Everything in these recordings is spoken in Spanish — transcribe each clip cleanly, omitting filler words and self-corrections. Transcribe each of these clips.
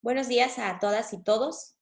Buenos días a todas y todos.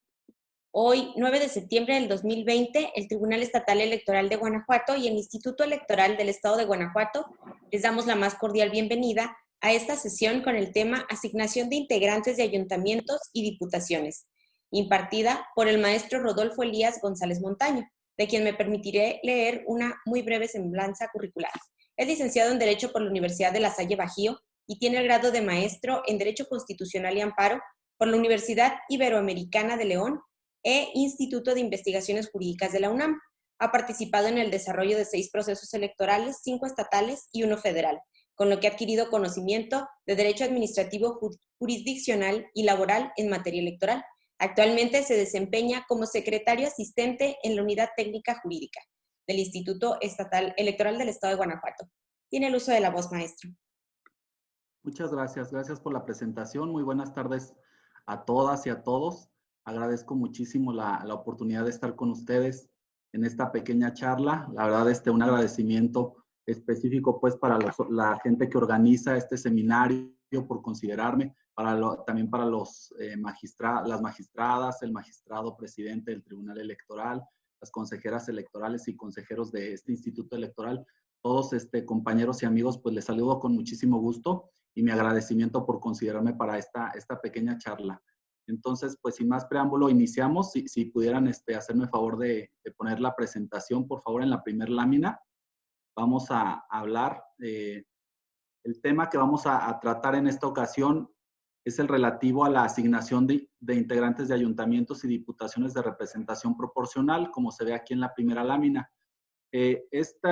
Hoy, 9 de septiembre del 2020, el Tribunal Estatal Electoral de Guanajuato y el Instituto Electoral del Estado de Guanajuato les damos la más cordial bienvenida a esta sesión con el tema Asignación de integrantes de ayuntamientos y diputaciones, impartida por el maestro Rodolfo Elías González Montaño, de quien me permitiré leer una muy breve semblanza curricular. Es licenciado en Derecho por la Universidad de La Salle Bajío y tiene el grado de maestro en Derecho Constitucional y Amparo por la Universidad Iberoamericana de León e Instituto de Investigaciones Jurídicas de la UNAM. Ha participado en el desarrollo de 6 procesos electorales, 5 estatales y 1 federal, con lo que ha adquirido conocimiento de derecho administrativo, jurisdiccional y laboral en materia electoral. Actualmente se desempeña como secretario asistente en la Unidad Técnica Jurídica del Instituto Estatal Electoral del Estado de Guanajuato. Tiene el uso de la voz, maestro. Muchas gracias. Gracias por la presentación. Muy buenas tardes a todas y a todos. Agradezco muchísimo la oportunidad de estar con ustedes en esta pequeña charla. La verdad, un agradecimiento específico pues para la gente que organiza este seminario por considerarme, también para las magistradas, el magistrado presidente del Tribunal Electoral, las consejeras electorales y consejeros de este Instituto Electoral. Todos compañeros y amigos, pues les saludo con muchísimo gusto y mi agradecimiento por considerarme para esta pequeña charla. Entonces, pues sin más preámbulo, iniciamos. Si pudieran hacerme el favor de poner la presentación, por favor, en la primera lámina. Vamos a hablar, el tema que vamos a tratar en esta ocasión es el relativo a la asignación de integrantes de ayuntamientos y diputaciones de representación proporcional, como se ve aquí en la primera lámina. Este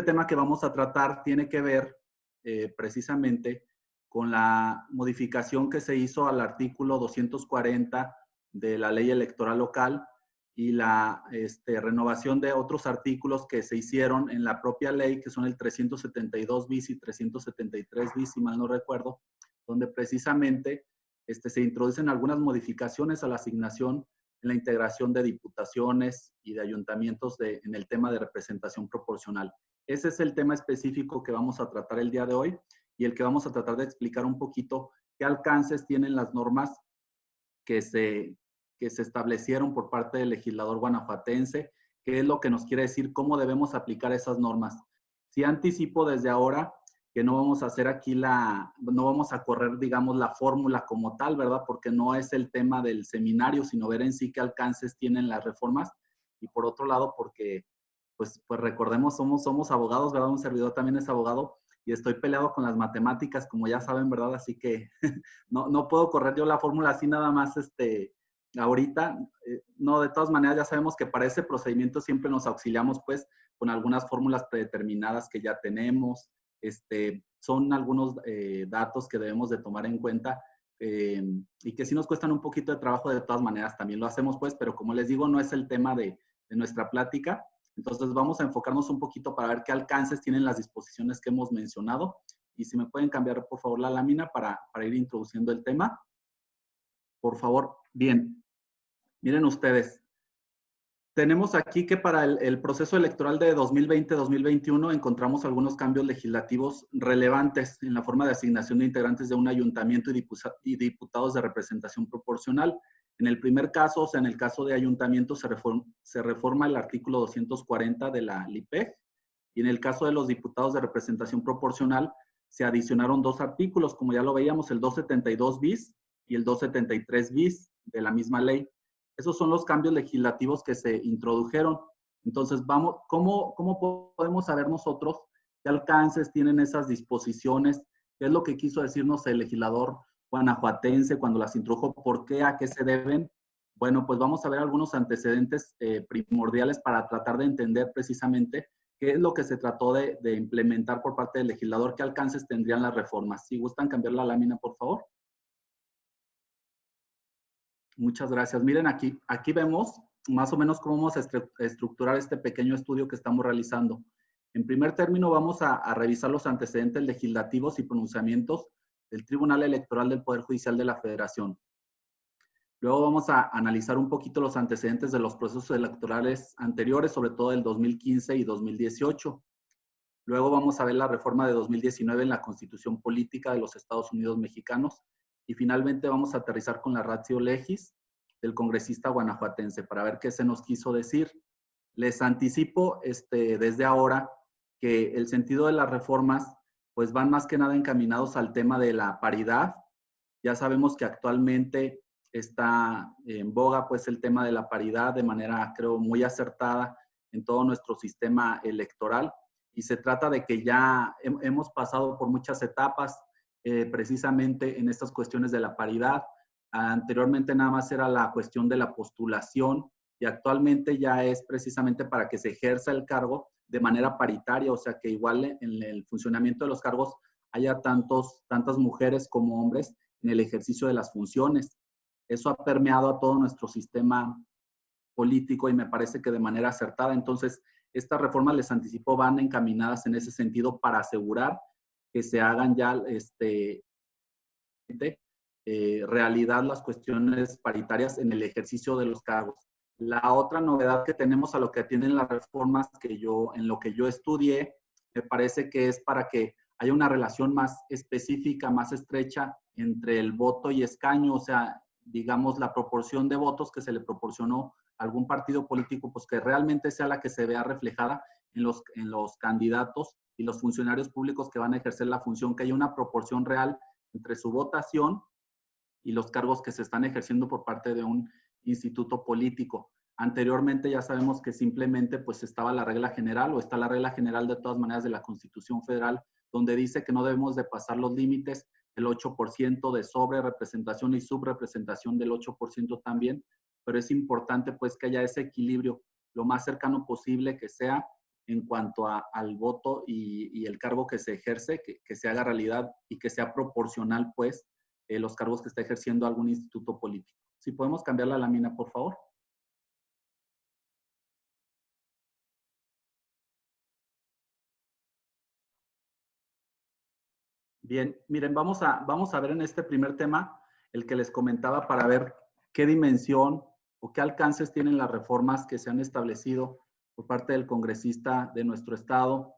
tema que vamos a tratar tiene que ver precisamente con la modificación que se hizo al artículo 240 de la ley electoral local y la renovación de otros artículos que se hicieron en la propia ley, que son el 372 bis y 373 bis, si mal no recuerdo, donde precisamente se introducen algunas modificaciones a la asignación en la integración de diputaciones y de ayuntamientos en el tema de representación proporcional. Ese es el tema específico que vamos a tratar el día de hoy y el que vamos a tratar de explicar un poquito qué alcances tienen las normas que se establecieron por parte del legislador guanajuatense, qué es lo que nos quiere decir, cómo debemos aplicar esas normas. Sí anticipo desde ahora que no vamos a hacer aquí no vamos a correr, digamos, la fórmula como tal, ¿verdad? Porque no es el tema del seminario, sino ver en sí qué alcances tienen las reformas. Y por otro lado, porque, pues recordemos, somos abogados, ¿verdad? Un servidor también es abogado y estoy peleado con las matemáticas, como ya saben, ¿verdad? Así que no puedo correr yo la fórmula así nada más, ahorita. No, de todas maneras, ya sabemos que para ese procedimiento siempre nos auxiliamos, pues, con algunas fórmulas predeterminadas que ya tenemos. Son algunos datos que debemos de tomar en cuenta y que sí nos cuestan un poquito de trabajo. De todas maneras, también lo hacemos, pues, pero como les digo, no es el tema de nuestra plática. Entonces vamos a enfocarnos un poquito para ver qué alcances tienen las disposiciones que hemos mencionado. Y si me pueden cambiar, por favor, la lámina para ir introduciendo el tema. Por favor. Bien. Miren ustedes. Tenemos aquí que para el proceso electoral de 2020-2021 encontramos algunos cambios legislativos relevantes en la forma de asignación de integrantes de un ayuntamiento y diputados de representación proporcional. En el primer caso, o sea, en el caso de ayuntamientos, se reforma el artículo 240 de la LIPEG, y en el caso de los diputados de representación proporcional se adicionaron 2 artículos, como ya lo veíamos, el 272 bis y el 273 bis de la misma ley. Esos son los cambios legislativos que se introdujeron. Entonces, ¿cómo podemos saber nosotros qué alcances tienen esas disposiciones? ¿Qué es lo que quiso decirnos el legislador guanajuatense cuando las introdujo? ¿Por qué? ¿A qué se deben? Bueno, pues vamos a ver algunos antecedentes primordiales para tratar de entender precisamente qué es lo que se trató de implementar por parte del legislador, qué alcances tendrían las reformas. Si gustan cambiar la lámina, por favor. Muchas gracias. Miren, aquí vemos más o menos cómo vamos a estructurar este pequeño estudio que estamos realizando. En primer término, vamos a revisar los antecedentes legislativos y pronunciamientos del Tribunal Electoral del Poder Judicial de la Federación. Luego vamos a analizar un poquito los antecedentes de los procesos electorales anteriores, sobre todo del 2015 y 2018. Luego vamos a ver la reforma de 2019 en la Constitución Política de los Estados Unidos Mexicanos. y finalmente vamos a aterrizar con la ratio legis del congresista guanajuatense para ver qué se nos quiso decir. Les anticipo desde ahora que el sentido de las reformas pues van más que nada encaminados al tema de la paridad. Ya sabemos que actualmente está en boga pues el tema de la paridad de manera, creo, muy acertada en todo nuestro sistema electoral, y se trata de que ya hemos pasado por muchas etapas precisamente en estas cuestiones de la paridad. Anteriormente nada más era la cuestión de la postulación, y actualmente ya es precisamente para que se ejerza el cargo de manera paritaria, o sea que igual en el funcionamiento de los cargos haya tantas mujeres como hombres en el ejercicio de las funciones. Eso ha permeado a todo nuestro sistema político y me parece que de manera acertada. Entonces, estas reformas, les anticipo, van encaminadas en ese sentido para asegurar que se hagan ya realidad las cuestiones paritarias en el ejercicio de los cargos. La otra novedad que tenemos a lo que atienden las reformas en lo que yo estudié, me parece que es para que haya una relación más específica, más estrecha entre el voto y escaño, o sea, digamos, la proporción de votos que se le proporcionó a algún partido político, pues que realmente sea la que se vea reflejada en los candidatos y los funcionarios públicos que van a ejercer la función, que haya una proporción real entre su votación y los cargos que se están ejerciendo por parte de un instituto político. Anteriormente ya sabemos que simplemente pues estaba la regla general, o está la regla general de todas maneras de la Constitución Federal, donde dice que no debemos de pasar los límites del 8% de sobre representación y subrepresentación del 8% también, pero es importante pues que haya ese equilibrio lo más cercano posible que sea en cuanto al voto y el cargo que se ejerce, que se haga realidad y que sea proporcional pues los cargos que está ejerciendo algún instituto político. Si podemos cambiar la lámina, por favor. Bien, miren, vamos a ver en este primer tema el que les comentaba para ver qué dimensión o qué alcances tienen las reformas que se han establecido por parte del congresista de nuestro estado.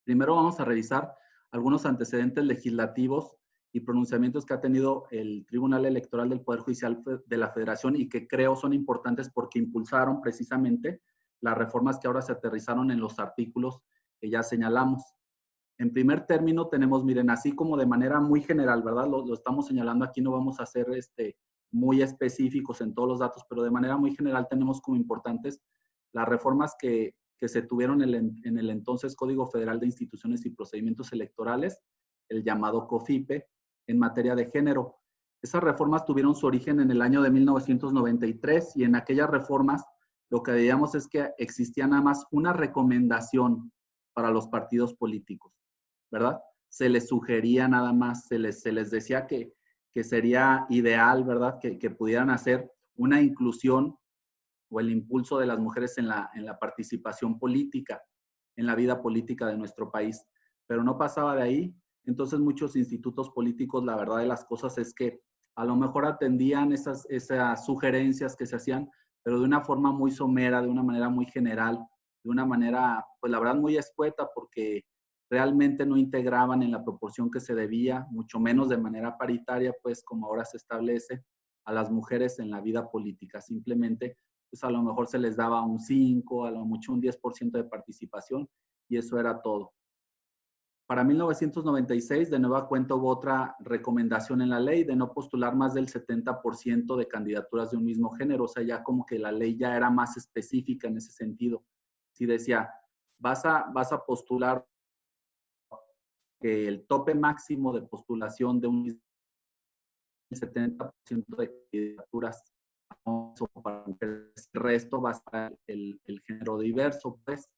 Primero vamos a revisar algunos antecedentes legislativos y pronunciamientos que ha tenido el Tribunal Electoral del Poder Judicial de la Federación y que creo son importantes porque impulsaron precisamente las reformas que ahora se aterrizaron en los artículos que ya señalamos. En primer término tenemos, miren, así como de manera muy general, ¿verdad? Lo estamos señalando aquí, no vamos a ser muy específicos en todos los datos, pero de manera muy general tenemos como importantes las reformas que se tuvieron en el entonces Código Federal de Instituciones y Procedimientos Electorales, el llamado COFIPE, en materia de género. Esas reformas tuvieron su origen en el año de 1993 y en aquellas reformas lo que veíamos es que existía nada más una recomendación para los partidos políticos, ¿verdad? Se les sugería nada más, se les decía que sería ideal, ¿verdad? Que pudieran hacer una inclusión o el impulso de las mujeres en la participación política, en la vida política de nuestro país. Pero no pasaba de ahí. Entonces muchos institutos políticos, la verdad de las cosas es que a lo mejor atendían esas sugerencias que se hacían, pero de una forma muy somera, de una manera muy general, de una manera, pues la verdad, muy escueta, porque realmente no integraban en la proporción que se debía, mucho menos de manera paritaria, pues como ahora se establece, a las mujeres en la vida política. Simplemente pues a lo mejor se les daba un 5, a lo mucho un 10% de participación, y eso era todo. Para 1996, de nueva cuenta, hubo otra recomendación en la ley de no postular más del 70% de candidaturas de un mismo género, o sea, ya como que la ley ya era más específica en ese sentido. Si decía, vas a postular que el tope máximo de postulación de un 70% de candidaturas para mujeres, el resto va a estar el género diverso, pues.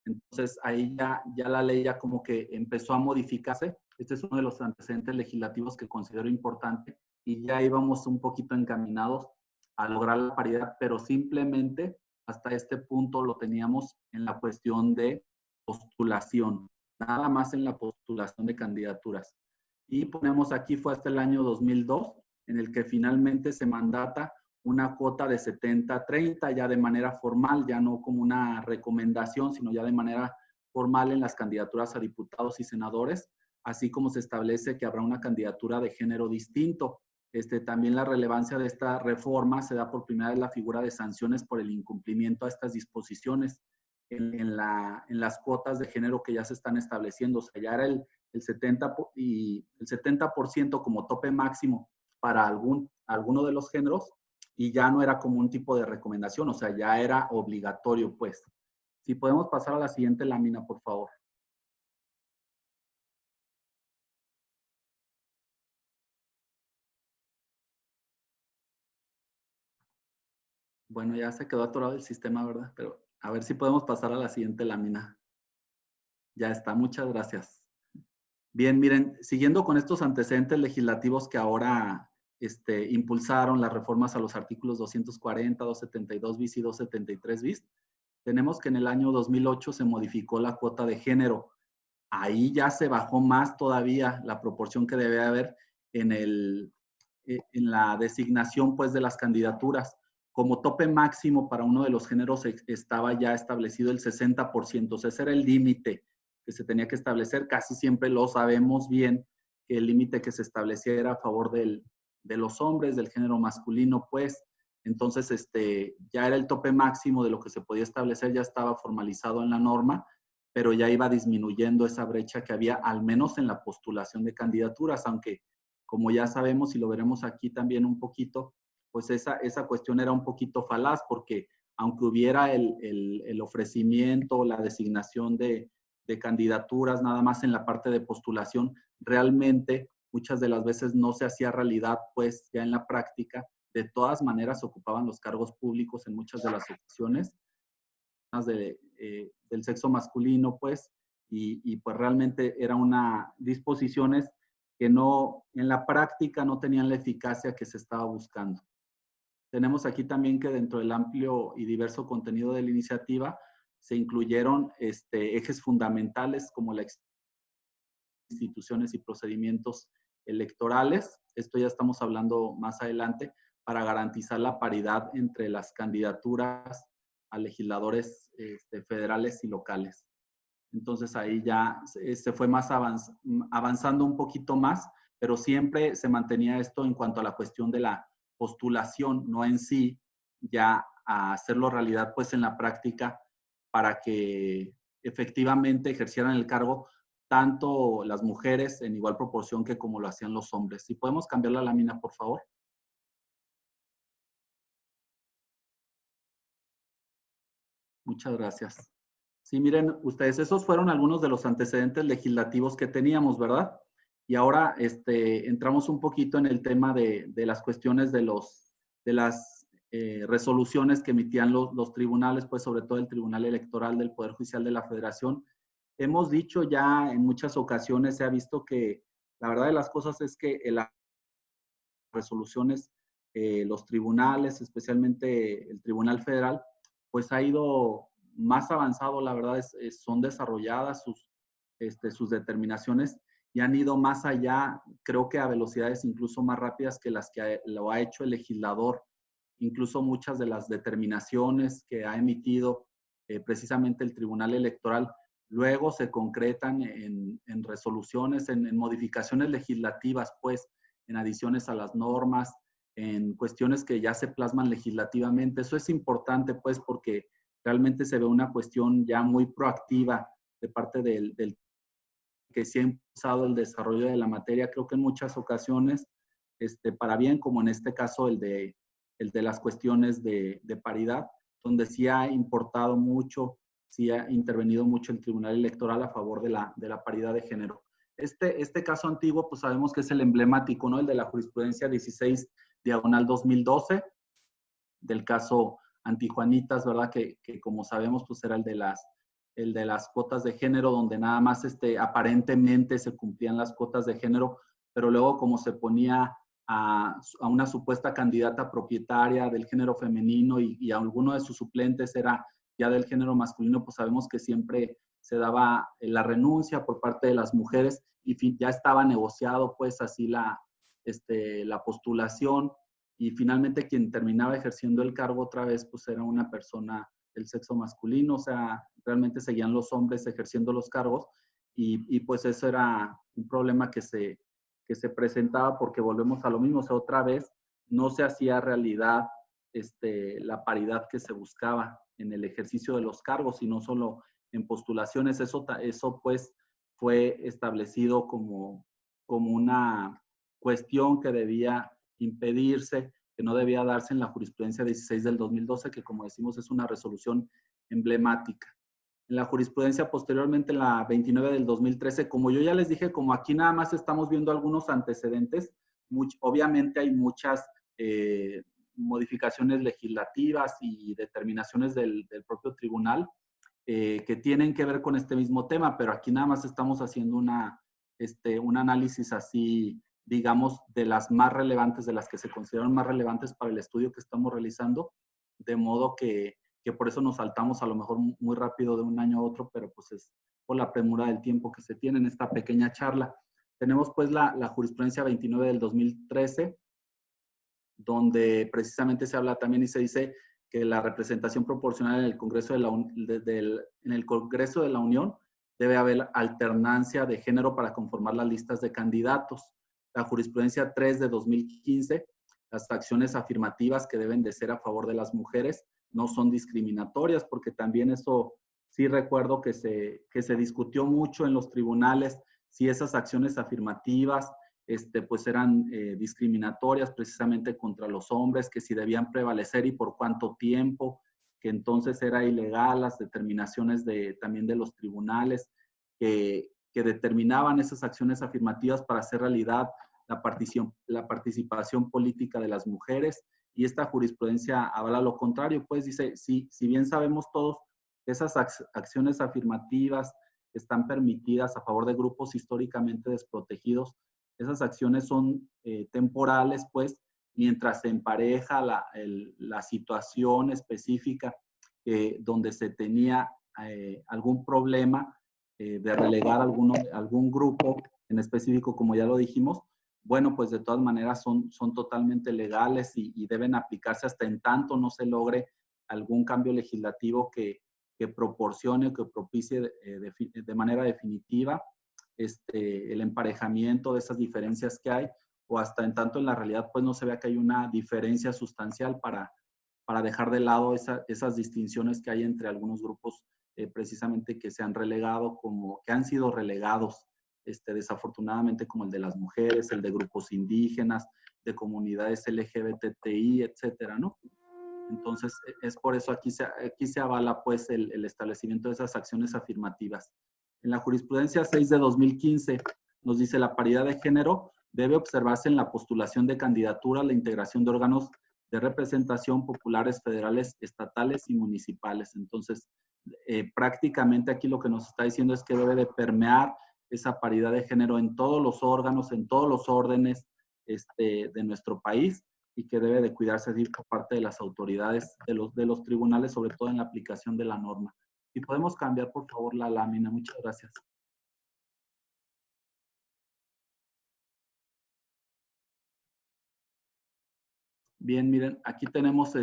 Entonces, ahí ya la ley ya como que empezó a modificarse. Este es uno de los antecedentes legislativos que considero importante y ya íbamos un poquito encaminados a lograr la paridad, pero simplemente hasta este punto lo teníamos en la cuestión de postulación, nada más en la postulación de candidaturas. Y ponemos aquí, fue hasta el año 2002, en el que finalmente se mandata una cuota de 70-30 ya de manera formal, ya no como una recomendación, sino ya de manera formal en las candidaturas a diputados y senadores, así como se establece que habrá una candidatura de género distinto. También la relevancia de esta reforma se da por primera vez la figura de sanciones por el incumplimiento a estas disposiciones en las cuotas de género que ya se están estableciendo. O sea, ya era el 70% como tope máximo para alguno de los géneros y ya no era como un tipo de recomendación, o sea, ya era obligatorio, pues. Si podemos pasar a la siguiente lámina, por favor. Bueno, ya se quedó atorado el sistema, ¿verdad? Pero a ver si podemos pasar a la siguiente lámina. Ya está, muchas gracias. Bien, miren, siguiendo con estos antecedentes legislativos que ahora impulsaron las reformas a los artículos 240, 272 bis y 273 bis, tenemos que en el año 2008 se modificó la cuota de género. Ahí ya se bajó más todavía la proporción que debe haber en la designación, pues, de las candidaturas. Como tope máximo para uno de los géneros estaba ya establecido el 60%, o sea, ese era el límite que se tenía que establecer. Casi siempre lo sabemos bien, que el límite que se establecía era a favor de los hombres, del género masculino, pues. Entonces, ya era el tope máximo de lo que se podía establecer, ya estaba formalizado en la norma, pero ya iba disminuyendo esa brecha que había, al menos en la postulación de candidaturas, aunque, como ya sabemos y lo veremos aquí también un poquito, pues esa cuestión era un poquito falaz, porque aunque hubiera el ofrecimiento, la designación de candidaturas nada más en la parte de postulación, realmente muchas de las veces no se hacía realidad, pues ya en la práctica, de todas maneras ocupaban los cargos públicos en muchas de las ocasiones del sexo masculino, pues, y pues realmente era una disposiciones que no, en la práctica no tenían la eficacia que se estaba buscando. Tenemos aquí también que dentro del amplio y diverso contenido de la iniciativa se incluyeron ejes fundamentales como las instituciones y procedimientos electorales. Esto ya estamos hablando más adelante, para garantizar la paridad entre las candidaturas a legisladores federales y locales. Entonces ahí ya se fue más avanzando un poquito más, pero siempre se mantenía esto en cuanto a la cuestión de la postulación, no en sí, ya a hacerlo realidad pues en la práctica para que efectivamente ejercieran el cargo tanto las mujeres en igual proporción que como lo hacían los hombres. Si podemos cambiar la lámina, por favor. Muchas gracias. Sí, miren ustedes, esos fueron algunos de los antecedentes legislativos que teníamos, ¿verdad? Y ahora entramos un poquito en el tema de las cuestiones de las resoluciones que emitían los tribunales, pues sobre todo el Tribunal Electoral del Poder Judicial de la Federación. Hemos dicho ya en muchas ocasiones, se ha visto que la verdad de las cosas es que las resoluciones, los tribunales, especialmente el Tribunal Federal, pues ha ido más avanzado, la verdad, son desarrolladas sus determinaciones y han ido más allá, creo que a velocidades incluso más rápidas que las que lo ha hecho el legislador. Incluso muchas de las determinaciones que ha emitido precisamente el Tribunal Electoral luego se concretan en resoluciones, en modificaciones legislativas, pues, en adiciones a las normas, en cuestiones que ya se plasman legislativamente. Eso es importante, pues, porque realmente se ve una cuestión ya muy proactiva de parte del que se ha impulsado el desarrollo de la materia, creo que en muchas ocasiones, para bien, como en este caso el de las cuestiones de paridad, donde sí ha importado mucho, sí ha intervenido mucho el Tribunal Electoral a favor de la paridad de género. Este caso antiguo, pues sabemos que es el emblemático, ¿no? El de la jurisprudencia 16/2012, del caso Antijuanitas, ¿verdad? Que como sabemos, pues era el de las cuotas de género, donde nada más aparentemente se cumplían las cuotas de género, pero luego como se ponía a una supuesta candidata propietaria del género femenino y a alguno de sus suplentes era ya del género masculino, pues sabemos que siempre se daba la renuncia por parte de las mujeres y ya estaba negociado pues así la postulación, y finalmente quien terminaba ejerciendo el cargo otra vez pues era una persona del sexo masculino, o sea, realmente seguían los hombres ejerciendo los cargos y pues eso era un problema que se presentaba porque volvemos a lo mismo, o sea, otra vez no se hacía realidad la paridad que se buscaba en el ejercicio de los cargos, y no solo en postulaciones. Eso pues fue establecido como una cuestión que debía impedirse, que no debía darse en la jurisprudencia 16 del 2012, que como decimos es una resolución emblemática. En la jurisprudencia posteriormente, en la 29 del 2013, como yo ya les dije, como aquí nada más estamos viendo algunos antecedentes, obviamente hay muchas modificaciones legislativas y determinaciones del propio tribunal que tienen que ver con este mismo tema, pero aquí nada más estamos haciendo un análisis así, digamos, de las más relevantes, de las que se consideran más relevantes para el estudio que estamos realizando, de modo que por eso nos saltamos a lo mejor muy rápido de un año a otro, pero pues es por la premura del tiempo que se tiene en esta pequeña charla. Tenemos pues la jurisprudencia 29 del 2013, donde precisamente se habla también y se dice que la representación proporcional en el Congreso de la Unión debe haber alternancia de género para conformar las listas de candidatos. La jurisprudencia 3 de 2015, las acciones afirmativas que deben de ser a favor de las mujeres no son discriminatorias, porque también eso sí recuerdo que se discutió mucho en los tribunales, si esas acciones afirmativas pues eran discriminatorias precisamente contra los hombres, que si debían prevalecer y por cuánto tiempo, que entonces era ilegal las determinaciones también de los tribunales que determinaban esas acciones afirmativas para hacer realidad la participación política de las mujeres, y esta jurisprudencia habla lo contrario, pues dice, si bien sabemos todos que esas acciones afirmativas están permitidas a favor de grupos históricamente desprotegidos, esas acciones son temporales, pues, mientras se empareja la situación específica donde se tenía algún problema de relegar algún grupo en específico, como ya lo dijimos. Bueno, pues de todas maneras son totalmente legales y deben aplicarse hasta en tanto no se logre algún cambio legislativo que proporcione o que propicie de manera definitiva el emparejamiento de esas diferencias que hay, o hasta en tanto en la realidad pues no se vea que hay una diferencia sustancial para dejar de lado esas distinciones que hay entre algunos grupos precisamente que se han relegado, que han sido relegados desafortunadamente, como el de las mujeres, el de grupos indígenas, de comunidades LGBTI, etcétera, ¿no? Entonces, es por eso aquí se avala pues el establecimiento de esas acciones afirmativas. En la jurisprudencia 6 de 2015 nos dice: la paridad de género debe observarse en la postulación de candidaturas, la integración de órganos de representación populares, federales, estatales y municipales. Entonces, prácticamente aquí lo que nos está diciendo es que debe de permear esa paridad de género en todos los órganos, en todos los órdenes de nuestro país, y que debe de cuidarse así por parte de las autoridades, de los tribunales, sobre todo en la aplicación de la norma. Y podemos cambiar, por favor, la lámina. Muchas gracias. Bien, miren, aquí tenemos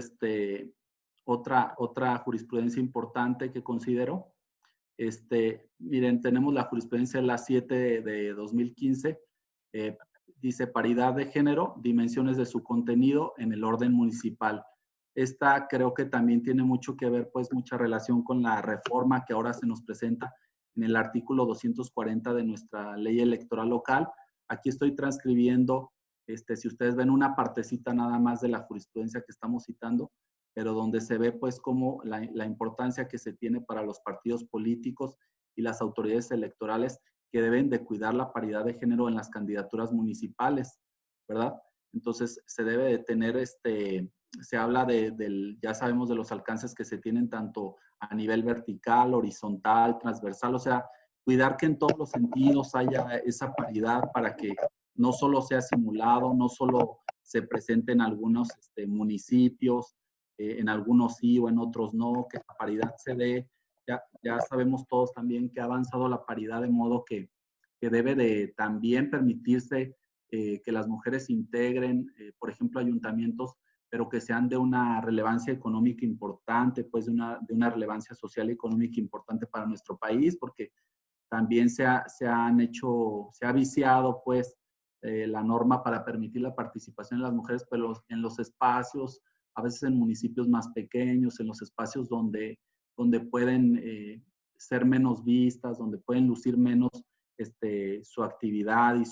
otra jurisprudencia importante que considero. Miren, tenemos la jurisprudencia de la 7 de 2015. Dice: paridad de género, dimensiones de su contenido en el orden municipal. Esta creo que también tiene mucho que ver, pues mucha relación con la reforma que ahora se nos presenta en el artículo 240 de nuestra ley electoral local. Aquí estoy transcribiendo, si ustedes ven una partecita nada más de la jurisprudencia que estamos citando, pero donde se ve pues como la importancia que se tiene para los partidos políticos y las autoridades electorales, que deben de cuidar la paridad de género en las candidaturas municipales, ¿verdad? Entonces se debe de tener, se habla ya sabemos de los alcances que se tienen tanto a nivel vertical, horizontal, transversal, o sea, cuidar que en todos los sentidos haya esa paridad para que no solo sea simulado, no solo se presente en algunos municipios, en algunos sí o en otros no, que la paridad se dé. Ya sabemos todos también que ha avanzado la paridad de modo que debe de también permitirse que las mujeres integren, por ejemplo, ayuntamientos, pero que sean de una relevancia económica importante, pues de una relevancia social y económica importante para nuestro país, porque también se ha viciado, pues, la norma para permitir la participación de las mujeres, pero en los espacios, a veces en municipios más pequeños, en los espacios donde pueden ser menos vistas, donde pueden lucir menos su actividad y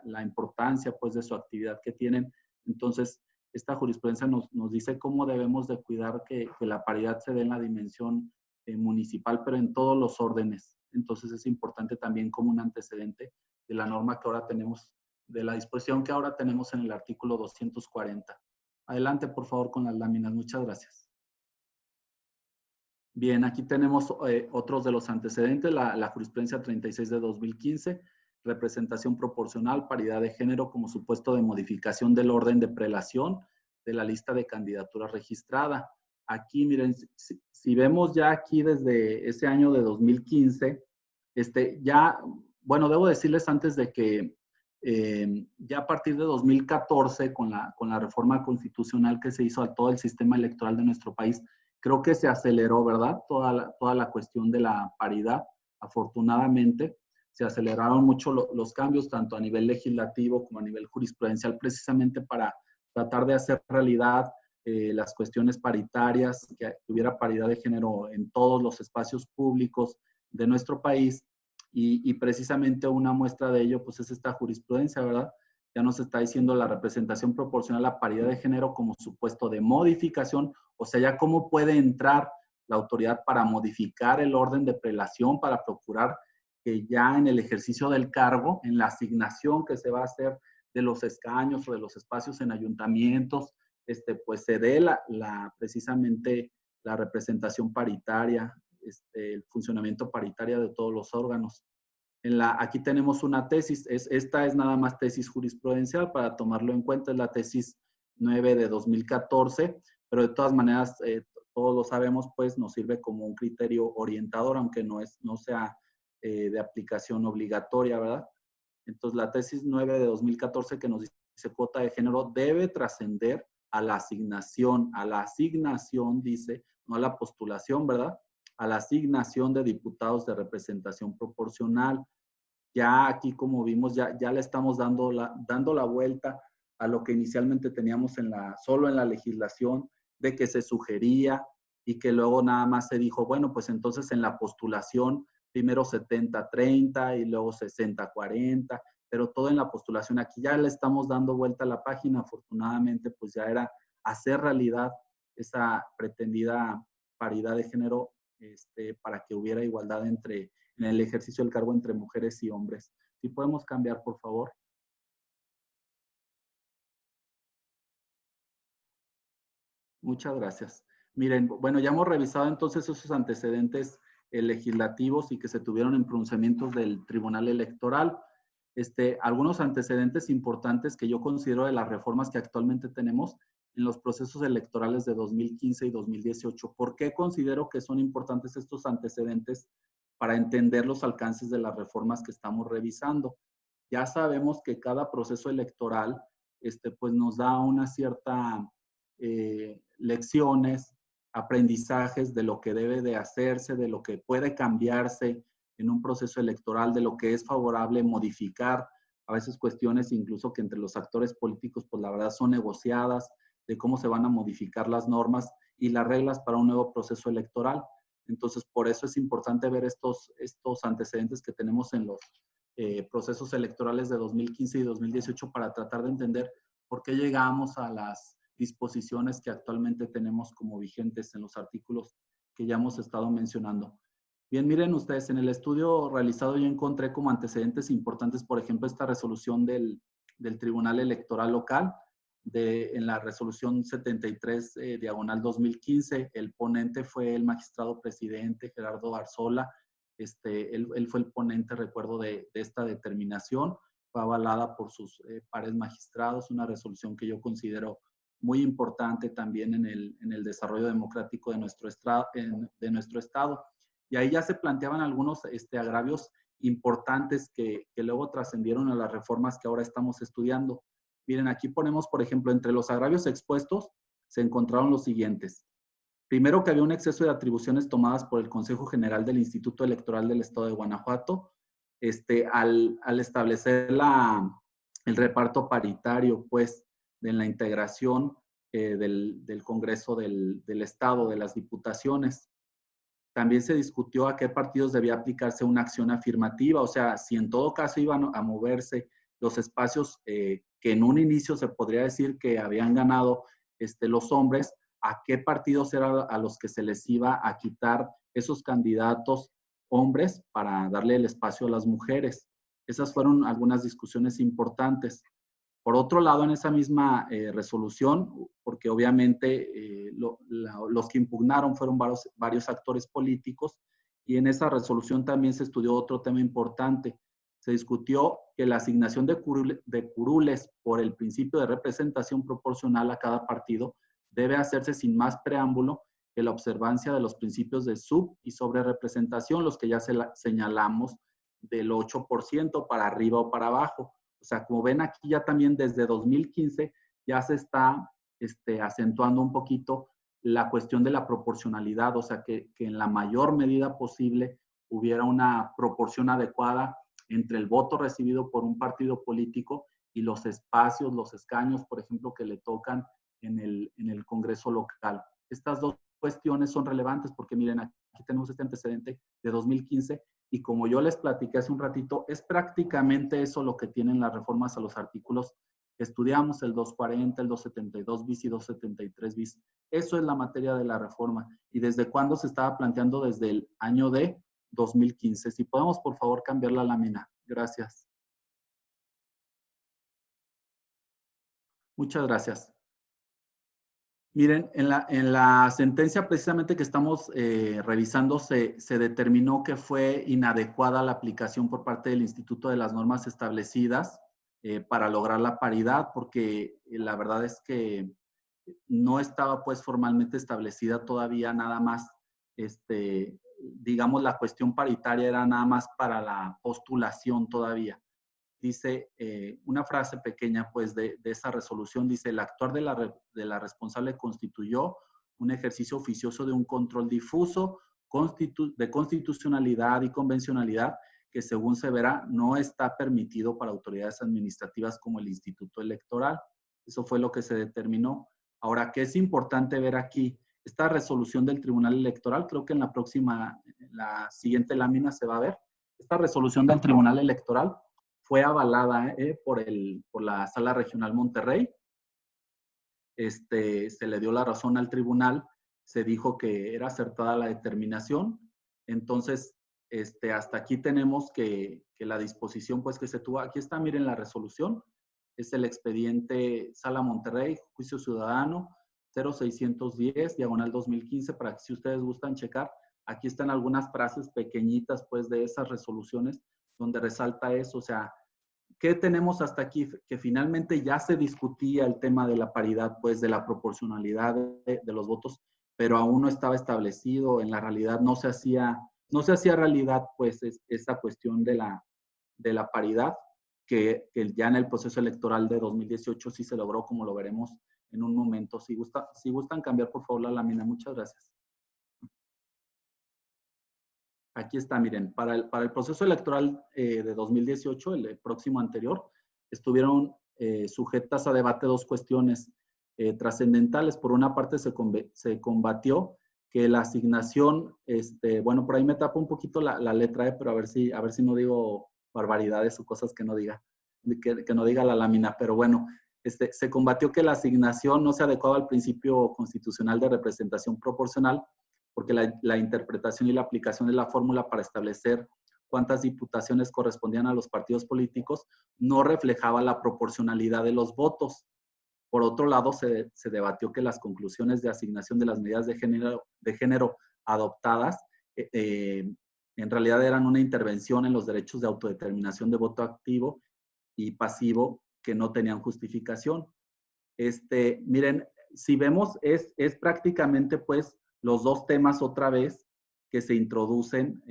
la importancia, pues, de su actividad que tienen. Entonces, esta jurisprudencia nos dice cómo debemos de cuidar que la paridad se dé en la dimensión municipal, pero en todos los órdenes. Entonces, es importante también como un antecedente de la norma que ahora tenemos, de la disposición que ahora tenemos en el artículo 240. Adelante, por favor, con las láminas. Muchas gracias. Bien, aquí tenemos otros de los antecedentes, la jurisprudencia 36 de 2015, representación proporcional, paridad de género como supuesto de modificación del orden de prelación de la lista de candidaturas registrada. Aquí, miren, si vemos ya aquí desde ese año de 2015, ya, bueno, debo decirles antes de que ya a partir de 2014, con la reforma constitucional que se hizo a todo el sistema electoral de nuestro país, creo que se aceleró, ¿verdad? Toda la cuestión de la paridad. Afortunadamente, se aceleraron mucho los cambios, tanto a nivel legislativo como a nivel jurisprudencial, precisamente para tratar de hacer realidad las cuestiones paritarias, que hubiera paridad de género en todos los espacios públicos de nuestro país. Y precisamente una muestra de ello, pues, es esta jurisprudencia, ¿verdad? Ya nos está diciendo la representación proporcional a paridad de género como supuesto de modificación, o sea, ya cómo puede entrar la autoridad para modificar el orden de prelación, para procurar que ya en el ejercicio del cargo, en la asignación que se va a hacer de los escaños o de los espacios en ayuntamientos, pues se dé precisamente la representación paritaria, el funcionamiento paritario de todos los órganos. Aquí tenemos una tesis, esta es nada más tesis jurisprudencial para tomarlo en cuenta, es la tesis 9 de 2014, pero de todas maneras, todos lo sabemos, pues nos sirve como un criterio orientador, aunque no sea de aplicación obligatoria, ¿verdad? Entonces, la tesis 9 de 2014 que nos dice cuota de género debe trascender a la asignación, dice, no a la postulación, ¿verdad? A la asignación de diputados de representación proporcional. Ya aquí, como vimos, ya le estamos dando la vuelta a lo que inicialmente teníamos solo en la legislación, de que se sugería y que luego nada más se dijo, bueno, pues entonces en la postulación, primero 70-30 y luego 60-40, pero todo en la postulación. Aquí ya le estamos dando vuelta a la página, afortunadamente, pues ya era hacer realidad esa pretendida paridad de género para que hubiera igualdad en el ejercicio del cargo entre mujeres y hombres. Si podemos cambiar, por favor. Muchas gracias. Miren, bueno, ya hemos revisado entonces esos antecedentes legislativos y que se tuvieron en pronunciamientos del Tribunal Electoral. Algunos antecedentes importantes que yo considero de las reformas que actualmente tenemos en los procesos electorales de 2015 y 2018. ¿Por qué considero que son importantes estos antecedentes para entender los alcances de las reformas que estamos revisando? Ya sabemos que cada proceso electoral pues nos da una cierta lecciones, aprendizajes de lo que debe de hacerse, de lo que puede cambiarse en un proceso electoral, de lo que es favorable modificar, a veces cuestiones incluso que entre los actores políticos, pues la verdad son negociadas, de cómo se van a modificar las normas y las reglas para un nuevo proceso electoral. Entonces, por eso es importante ver estos antecedentes que tenemos en los procesos electorales de 2015 y 2018 para tratar de entender por qué llegamos a las disposiciones que actualmente tenemos como vigentes en los artículos que ya hemos estado mencionando. Bien, miren ustedes, en el estudio realizado yo encontré como antecedentes importantes, por ejemplo, esta resolución del Tribunal Electoral Local, en la resolución 73 diagonal 2015, el ponente fue el magistrado presidente Gerardo Arzola. Él fue el ponente, recuerdo, de esta determinación. Fue avalada por sus pares magistrados, una resolución que yo considero muy importante también en el desarrollo democrático de nuestro estado. Y ahí ya se planteaban algunos agravios importantes que luego trascendieron a las reformas que ahora estamos estudiando. Miren, aquí ponemos, por ejemplo, entre los agravios expuestos se encontraron los siguientes. Primero, que había un exceso de atribuciones tomadas por el Consejo General del Instituto Electoral del Estado de Guanajuato, al establecer el reparto paritario, pues, de la integración del Congreso del Estado, de las diputaciones. También se discutió a qué partidos debía aplicarse una acción afirmativa, o sea, si en todo caso iban a moverse los espacios que en un inicio se podría decir que habían ganado los hombres, a qué partidos eran a los que se les iba a quitar esos candidatos hombres para darle el espacio a las mujeres. Esas fueron algunas discusiones importantes. Por otro lado, en esa misma resolución, porque obviamente los que impugnaron fueron varios actores políticos, y en esa resolución también se estudió otro tema importante. Se discutió que la asignación de curules por el principio de representación proporcional a cada partido debe hacerse sin más preámbulo que la observancia de los principios de sub- y sobrerepresentación, los que ya señalamos, del 8% para arriba o para abajo. O sea, como ven aquí ya también desde 2015 ya se está acentuando un poquito la cuestión de la proporcionalidad, o sea, que en la mayor medida posible hubiera una proporción adecuada entre el voto recibido por un partido político y los espacios, los escaños, por ejemplo, que le tocan en el Congreso local. Estas dos cuestiones son relevantes porque miren, aquí tenemos este antecedente de 2015 y como yo les platiqué hace un ratito, es prácticamente eso lo que tienen las reformas a los artículos que estudiamos, el 240, el 272 bis y 273 bis. Eso es la materia de la reforma. ¿Y desde cuándo se estaba planteando? Desde el año de 2015. Si podemos, por favor, cambiar la lámina. Gracias. Muchas gracias. Miren, en la sentencia precisamente que estamos revisando se determinó que fue inadecuada la aplicación por parte del Instituto de las Normas Establecidas para lograr la paridad, porque la verdad es que no estaba pues formalmente establecida todavía, nada más, digamos, la cuestión paritaria era nada más para la postulación todavía. Dice una frase pequeña pues de esa resolución, dice: el actuar de la responsable constituyó un ejercicio oficioso de un control difuso de constitucionalidad y convencionalidad que, según se verá, no está permitido para autoridades administrativas como el Instituto Electoral. Eso fue lo que se determinó. Ahora, ¿qué es importante ver aquí? Esta resolución del Tribunal Electoral, creo que en la siguiente lámina se va a ver, esta resolución del Tribunal Electoral fue avalada por la Sala Regional Monterrey. Se le dio la razón al tribunal, se dijo que era acertada la determinación. Entonces, hasta aquí tenemos que la disposición pues que se tuvo, aquí está, miren la resolución, es el expediente Sala Monterrey, Juicio Ciudadano 0610, diagonal 2015, para que si ustedes gustan checar, aquí están algunas frases pequeñitas pues de esas resoluciones donde resalta eso, o sea, ¿qué tenemos hasta aquí? Que finalmente ya se discutía el tema de la paridad, pues de la proporcionalidad de los votos, pero aún no estaba establecido, en la realidad no se hacía realidad pues esa cuestión de la paridad, que ya en el proceso electoral de 2018 sí se logró, como lo veremos en un momento. Si gustan cambiar por favor la lámina, muchas gracias. Aquí está, miren, para el proceso electoral de 2018, el próximo anterior, estuvieron sujetas a debate dos cuestiones trascendentales. Por una parte, se combatió que la asignación, bueno, por ahí me tapo un poquito la letra, pero a ver si no digo barbaridades o cosas que no diga la lámina, pero bueno, se combatió que la asignación no se adecuaba al principio constitucional de representación proporcional, porque la interpretación y la aplicación de la fórmula para establecer cuántas diputaciones correspondían a los partidos políticos no reflejaba la proporcionalidad de los votos. Por otro lado, se debatió que las conclusiones de asignación de las medidas de género adoptadas en realidad eran una intervención en los derechos de autodeterminación de voto activo y pasivo que no tenían justificación. Miren, si vemos, es prácticamente pues los dos temas otra vez que se introducen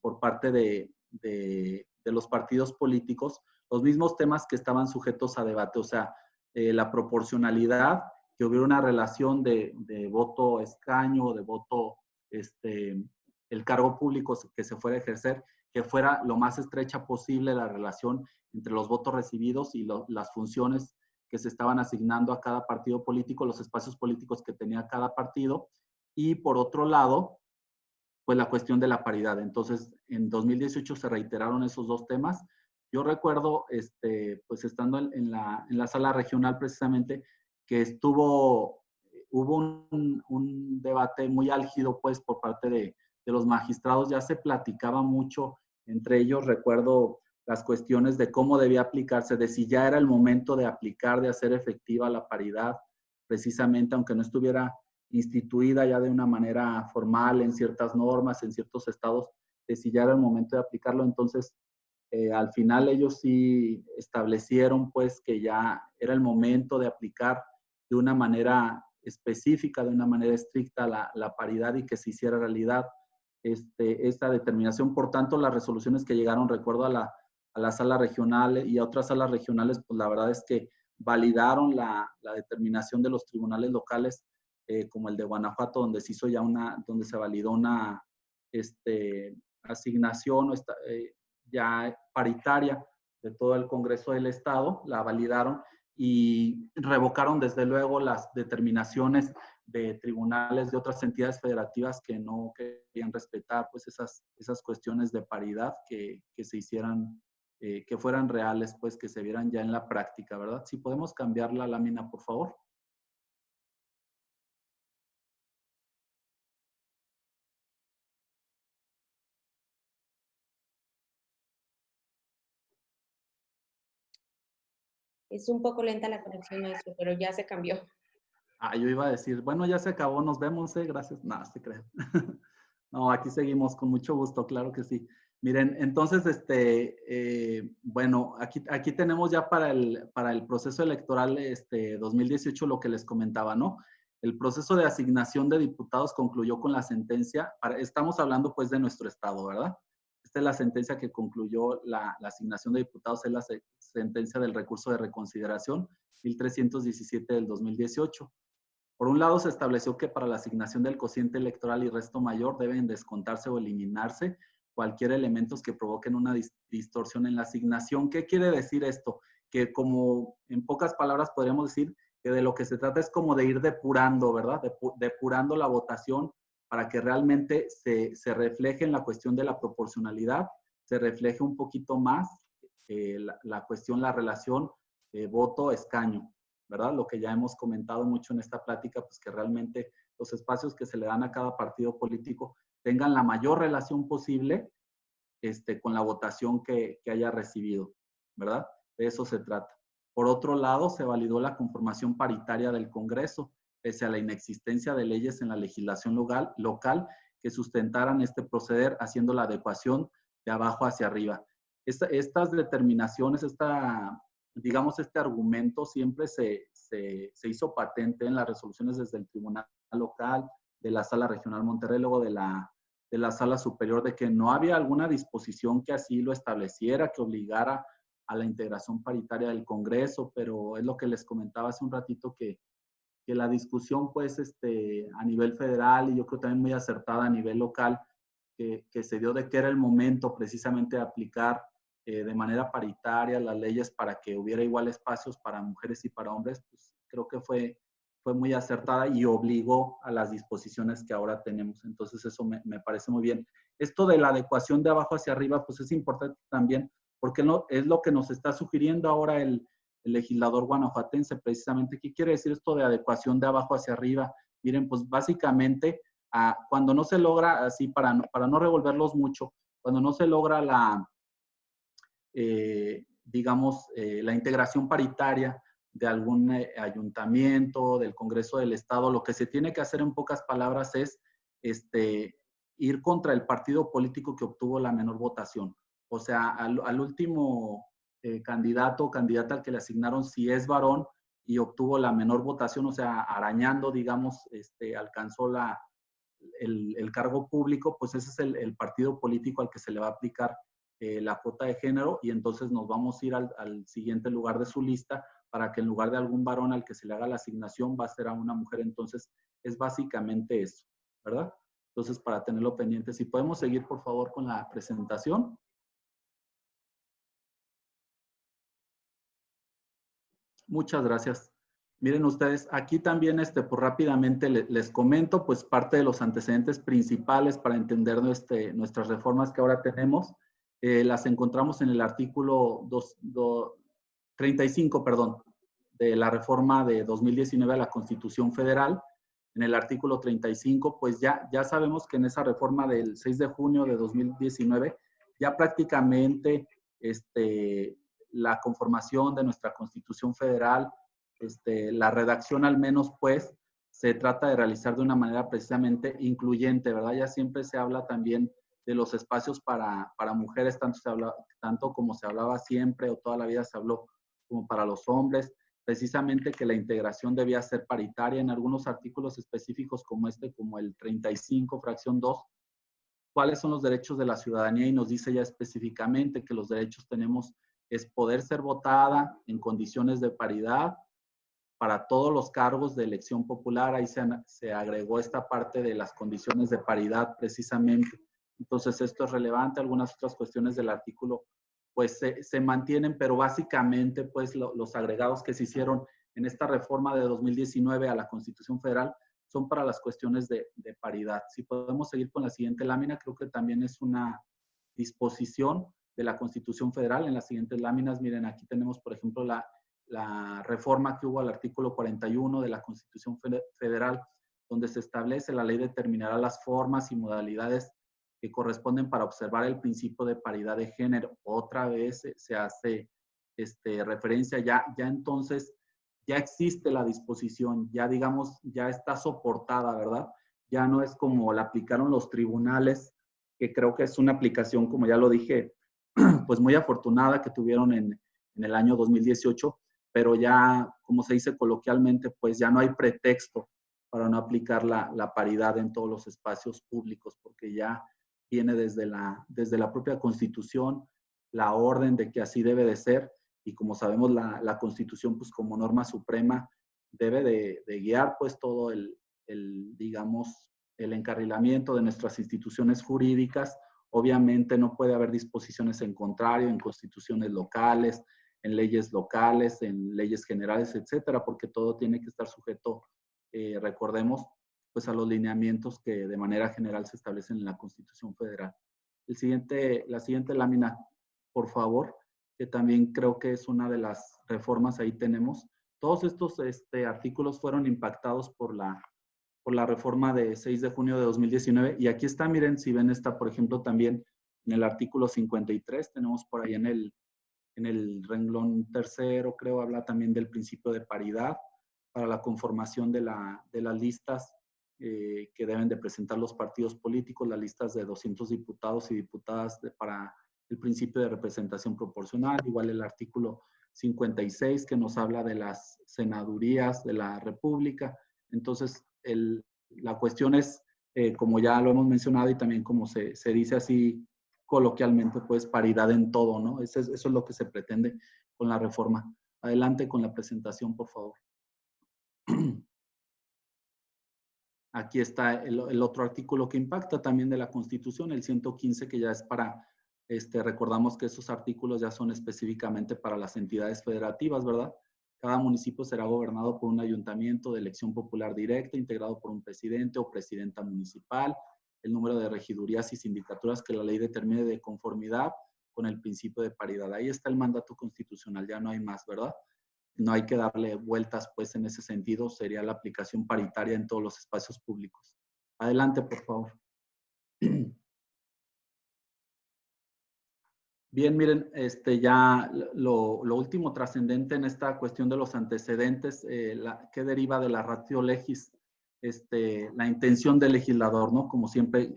por parte de los partidos políticos, los mismos temas que estaban sujetos a debate, o sea, la proporcionalidad, que hubiera una relación de voto escaño, de voto, el cargo público que se fuera a ejercer, que fuera lo más estrecha posible la relación entre los votos recibidos y las funciones que se estaban asignando a cada partido político, los espacios políticos que tenía cada partido. Y por otro lado, pues la cuestión de la paridad. Entonces, en 2018 se reiteraron esos dos temas. Yo recuerdo, pues estando en la sala regional precisamente, que hubo un debate muy álgido, pues, por parte de los magistrados. Ya se platicaba mucho entre ellos, recuerdo las cuestiones de cómo debía aplicarse, de si ya era el momento de aplicar, de hacer efectiva la paridad, precisamente, aunque no estuviera instituida ya de una manera formal en ciertas normas, en ciertos estados, de si ya era el momento de aplicarlo. Entonces, al final ellos sí establecieron pues que ya era el momento de aplicar de una manera específica, de una manera estricta la paridad y que se hiciera realidad esta determinación. Por tanto, las resoluciones que llegaron, recuerdo, a la sala regional y a otras salas regionales, pues la verdad es que validaron la determinación de los tribunales locales, como el de Guanajuato, donde se hizo ya donde se validó una asignación ya paritaria de todo el Congreso del Estado, la validaron y revocaron desde luego las determinaciones de tribunales de otras entidades federativas que no querían respetar pues esas cuestiones de paridad que se hicieran, que fueran reales, pues que se vieran ya en la práctica, ¿verdad? Si podemos cambiar la lámina, por favor. Es un poco lenta la conexión, maestro, pero ya se cambió. Yo iba a decir, bueno, ya se acabó, nos vemos, gracias. No, se creen. No, aquí seguimos con mucho gusto, claro que sí. Miren, entonces, bueno, aquí tenemos ya para el proceso electoral 2018 lo que les comentaba, ¿no? El proceso de asignación de diputados concluyó con la sentencia, estamos hablando pues de nuestro estado, ¿verdad? Esta es la sentencia que concluyó la asignación de diputados, es la sentencia del recurso de reconsideración 1317 del 2018. Por un lado, se estableció que para la asignación del cociente electoral y resto mayor deben descontarse o eliminarse cualquier elementos que provoquen una distorsión en la asignación. ¿Qué quiere decir esto? Que como en pocas palabras podríamos decir que de lo que se trata es como de ir depurando, ¿verdad? Depurando la votación para que realmente se refleje en la cuestión de la proporcionalidad, se refleje un poquito más la cuestión, la relación voto-escaño, ¿verdad? Lo que ya hemos comentado mucho en esta plática, pues que realmente los espacios que se le dan a cada partido político tengan la mayor relación posible con la votación que haya recibido, ¿verdad? De eso se trata. Por otro lado, se validó la conformación paritaria del Congreso, pese a la inexistencia de leyes en la legislación local que sustentaran este proceder, haciendo la adecuación de abajo hacia arriba. Estas determinaciones, digamos, este argumento siempre se hizo patente en las resoluciones desde el Tribunal Local, de la Sala Regional Monterrey, luego de la Sala Superior, de que no había alguna disposición que así lo estableciera, que obligara a la integración paritaria del Congreso, pero es lo que les comentaba hace un ratito, que la discusión, pues, a nivel federal y yo creo también muy acertada a nivel local, que se dio de que era el momento precisamente de aplicar de manera paritaria las leyes para que hubiera igual espacios para mujeres y para hombres, pues creo que fue muy acertada y obligó a las disposiciones que ahora tenemos. Entonces eso me parece muy bien. Esto de la adecuación de abajo hacia arriba, pues es importante también, porque es lo que nos está sugiriendo ahora el legislador guanajuatense, precisamente. ¿Qué quiere decir esto de adecuación de abajo hacia arriba? Miren, pues básicamente, cuando no se logra, así para no revolverlos mucho, cuando no se logra digamos, la integración paritaria de algún ayuntamiento, del Congreso del Estado, lo que se tiene que hacer en pocas palabras es ir contra el partido político que obtuvo la menor votación. O sea, al último candidato o candidata al que le asignaron, si es varón y obtuvo la menor votación, o sea, arañando, digamos, alcanzó el cargo público, pues ese es el partido político al que se le va a aplicar la cuota de género y entonces nos vamos a ir al siguiente lugar de su lista para que en lugar de algún varón al que se le haga la asignación va a ser a una mujer. Entonces, es básicamente eso, ¿verdad? Entonces, para tenerlo pendiente, si podemos seguir, por favor, con la presentación. Muchas gracias. Miren ustedes, aquí también, pues rápidamente les comento, pues parte de los antecedentes principales para entender nuestras reformas que ahora tenemos, las encontramos en el artículo 35, perdón, de la reforma de 2019 a la Constitución Federal. En el artículo 35, pues ya sabemos que en esa reforma del 6 de junio de 2019, ya prácticamente la conformación de nuestra Constitución Federal, la redacción al menos, pues, se trata de realizar de una manera precisamente incluyente, ¿verdad? Ya siempre se habla también de los espacios para mujeres, tanto como se hablaba siempre o toda la vida se habló como para los hombres, precisamente que la integración debía ser paritaria en algunos artículos específicos como como el 35, fracción 2, cuáles son los derechos de la ciudadanía y nos dice ya específicamente que los derechos tenemos es poder ser votada en condiciones de paridad para todos los cargos de elección popular. Ahí se agregó esta parte de las condiciones de paridad precisamente. Entonces esto es relevante. Algunas otras cuestiones del artículo pues se mantienen, pero básicamente pues los agregados que se hicieron en esta reforma de 2019 a la Constitución Federal son para las cuestiones de paridad. Si podemos seguir con la siguiente lámina, creo que también es una disposición de la Constitución Federal. En las siguientes láminas, miren, aquí tenemos, por ejemplo, la reforma que hubo al artículo 41 de la Constitución Federal, donde se establece la ley determinará las formas y modalidades que corresponden para observar el principio de paridad de género. Otra vez se hace referencia, ya entonces ya existe la disposición, ya digamos, ya está soportada, ¿verdad? Ya no es como la aplicaron los tribunales, que creo que es una aplicación, como ya lo dije, pues muy afortunada que tuvieron en el año 2018, pero ya, como se dice coloquialmente, pues ya no hay pretexto para no aplicar la paridad en todos los espacios públicos, porque ya viene desde la propia Constitución la orden de que así debe de ser, y como sabemos la Constitución pues como norma suprema debe de guiar pues todo digamos, el encarrilamiento de nuestras instituciones jurídicas. Obviamente no puede haber disposiciones en contrario en constituciones locales, en leyes locales, en leyes generales, etcétera, porque todo tiene que estar sujeto, recordemos, pues a los lineamientos que de manera general se establecen en la Constitución Federal. La siguiente lámina, por favor, que también creo que es una de las reformas, ahí tenemos. Todos estos artículos fueron impactados por la reforma de 6 de junio de 2019. Y aquí está, miren, si ven esta, por ejemplo, también en el artículo 53, tenemos por ahí en el renglón tercero, creo, habla también del principio de paridad para la conformación de las listas que deben de presentar los partidos políticos, las listas de 200 diputados y diputadas para el principio de representación proporcional. Igual el artículo 56 que nos habla de las senadurías de la República. Entonces, la cuestión es, como ya lo hemos mencionado y también como se dice así coloquialmente, pues paridad en todo, ¿no? Eso es lo que se pretende con la reforma. Adelante con la presentación, por favor. Aquí está el otro artículo que impacta también de la Constitución, el 115, que ya es para, recordamos que esos artículos ya son específicamente para las entidades federativas, ¿verdad? Cada municipio será gobernado por un ayuntamiento de elección popular directa, integrado por un presidente o presidenta municipal, el número de regidurías y sindicaturas que la ley determine de conformidad con el principio de paridad. Ahí está el mandato constitucional, ya no hay más, ¿verdad? No hay que darle vueltas, pues, en ese sentido, sería la aplicación paritaria en todos los espacios públicos. Adelante, por favor. Bien, miren, ya lo último trascendente en esta cuestión de los antecedentes, que deriva de la ratio legis, la intención del legislador, ¿no? Como siempre,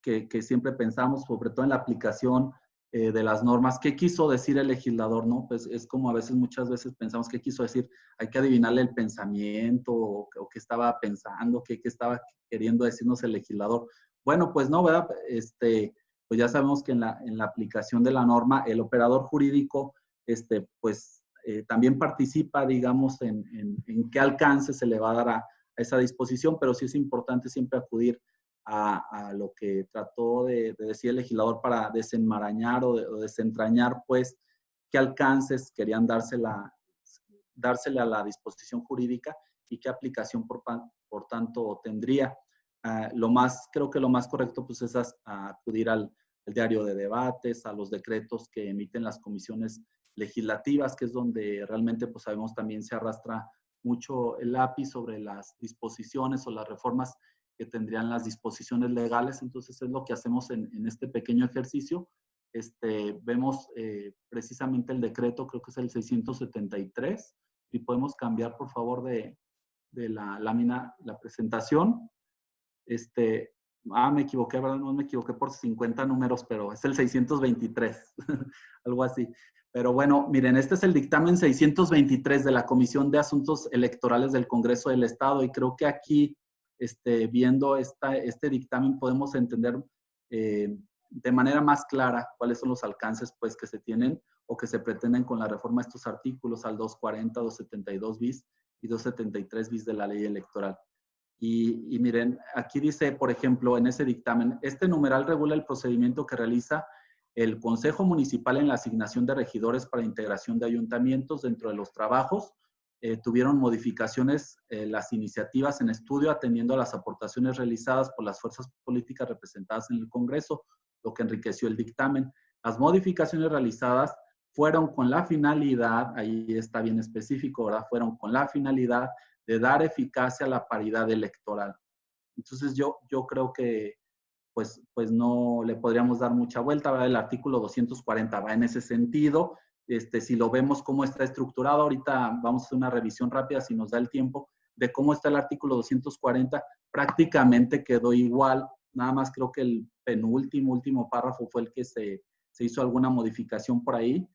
que siempre pensamos, sobre todo en la aplicación de las normas, ¿qué quiso decir el legislador, no? Pues es como a veces, muchas veces pensamos qué quiso decir, hay que adivinarle el pensamiento, o qué estaba pensando, qué estaba queriendo decirnos el legislador. Bueno, pues no, ¿verdad? pues ya sabemos que en la aplicación de la norma, el operador jurídico, pues también participa, digamos, en qué alcance se le va a dar a esa disposición, pero sí es importante siempre acudir a lo que trató de decir el legislador para desenmarañar o desentrañar, pues, qué alcances querían dársele a la disposición jurídica y qué aplicación, por tanto, tendría. Creo que lo más correcto, pues, es acudir al diario de debates, a los decretos que emiten las comisiones legislativas, que es donde realmente, pues, sabemos también se arrastra mucho el lápiz sobre las disposiciones o las reformas que tendrían las disposiciones legales. Entonces, es lo que hacemos en este pequeño ejercicio. Vemos precisamente el decreto, creo que es el 673, y podemos cambiar, por favor, de la lámina, la presentación. Me equivoqué, ¿verdad? No me equivoqué por 50 números, pero es el 623, algo así. Pero bueno, miren, este es el dictamen 623 de la Comisión de Asuntos Electorales del Congreso del Estado, y creo que aquí, viendo este dictamen, podemos entender de manera más clara cuáles son los alcances, pues, que se tienen o que se pretenden con la reforma de estos artículos al 240, 272 bis y 273 bis de la ley electoral. Y miren, aquí dice, por ejemplo, en ese dictamen, este numeral regula el procedimiento que realiza el Consejo Municipal en la asignación de regidores para integración de ayuntamientos. Dentro de los trabajos tuvieron modificaciones las iniciativas en estudio, atendiendo a las aportaciones realizadas por las fuerzas políticas representadas en el Congreso, lo que enriqueció el dictamen. Las modificaciones realizadas fueron con la finalidad, ahí está bien específico, ¿verdad? Fueron con la finalidad de dar eficacia a la paridad electoral. Entonces yo creo que pues no le podríamos dar mucha vuelta, ¿verdad? El artículo 240 va en ese sentido. Si lo vemos cómo está estructurado, ahorita vamos a hacer una revisión rápida si nos da el tiempo de cómo está el artículo 240, prácticamente quedó igual, nada más creo que el último párrafo fue el que se hizo alguna modificación por ahí,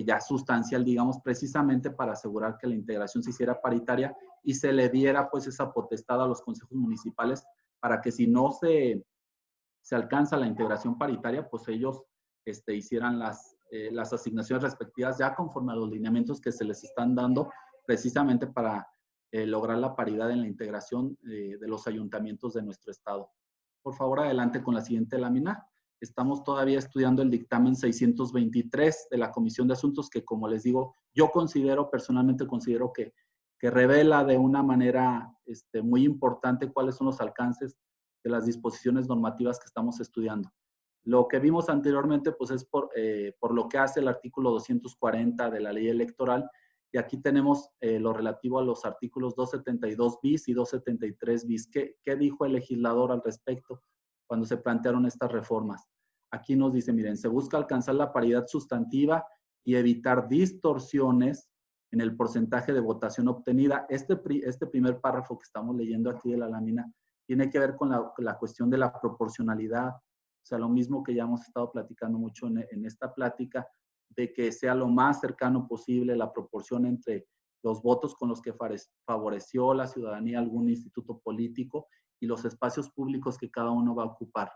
ya sustancial, digamos, precisamente para asegurar que la integración se hiciera paritaria y se le diera pues esa potestad a los consejos municipales para que si no se alcanza la integración paritaria, pues ellos hicieran las asignaciones respectivas ya conforme a los lineamientos que se les están dando precisamente para lograr la paridad en la integración de los ayuntamientos de nuestro estado. Por favor, adelante con la siguiente lámina. Estamos todavía estudiando el dictamen 623 de la Comisión de Asuntos que, como les digo, yo personalmente considero que revela de una manera muy importante cuáles son los alcances de las disposiciones normativas que estamos estudiando. Lo que vimos anteriormente, pues es por lo que hace el artículo 240 de la ley electoral, y aquí tenemos lo relativo a los artículos 272 bis y 273 bis. ¿Qué dijo el legislador al respecto cuando se plantearon estas reformas? Aquí nos dice, miren, se busca alcanzar la paridad sustantiva y evitar distorsiones en el porcentaje de votación obtenida. Este primer párrafo que estamos leyendo aquí de la lámina tiene que ver con la cuestión de la proporcionalidad, o sea, lo mismo que ya hemos estado platicando mucho en esta plática, de que sea lo más cercano posible la proporción entre los votos con los que favoreció la ciudadanía algún instituto político y los espacios públicos que cada uno va a ocupar.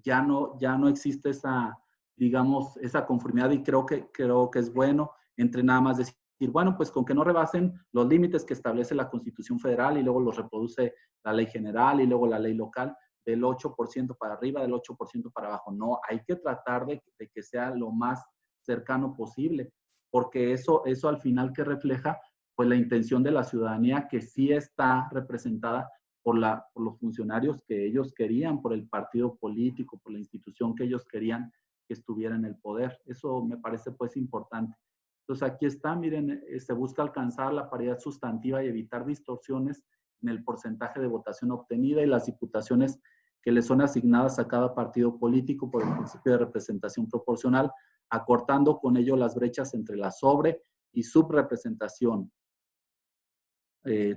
Ya no existe esa, digamos, esa conformidad, y creo que es bueno entre nada más decir, bueno, pues con que no rebasen los límites que establece la Constitución Federal y luego los reproduce la ley general y luego la ley local, del 8% para arriba, del 8% para abajo. No, hay que tratar de que sea lo más cercano posible, porque eso al final que refleja pues la intención de la ciudadanía, que sí está representada por los funcionarios que ellos querían, por el partido político, por la institución que ellos querían que estuviera en el poder. Eso me parece pues importante. Entonces aquí está, miren, se busca alcanzar la paridad sustantiva y evitar distorsiones en el porcentaje de votación obtenida y las diputaciones que le son asignadas a cada partido político por el principio de representación proporcional, acortando con ello las brechas entre la sobre- y subrepresentación,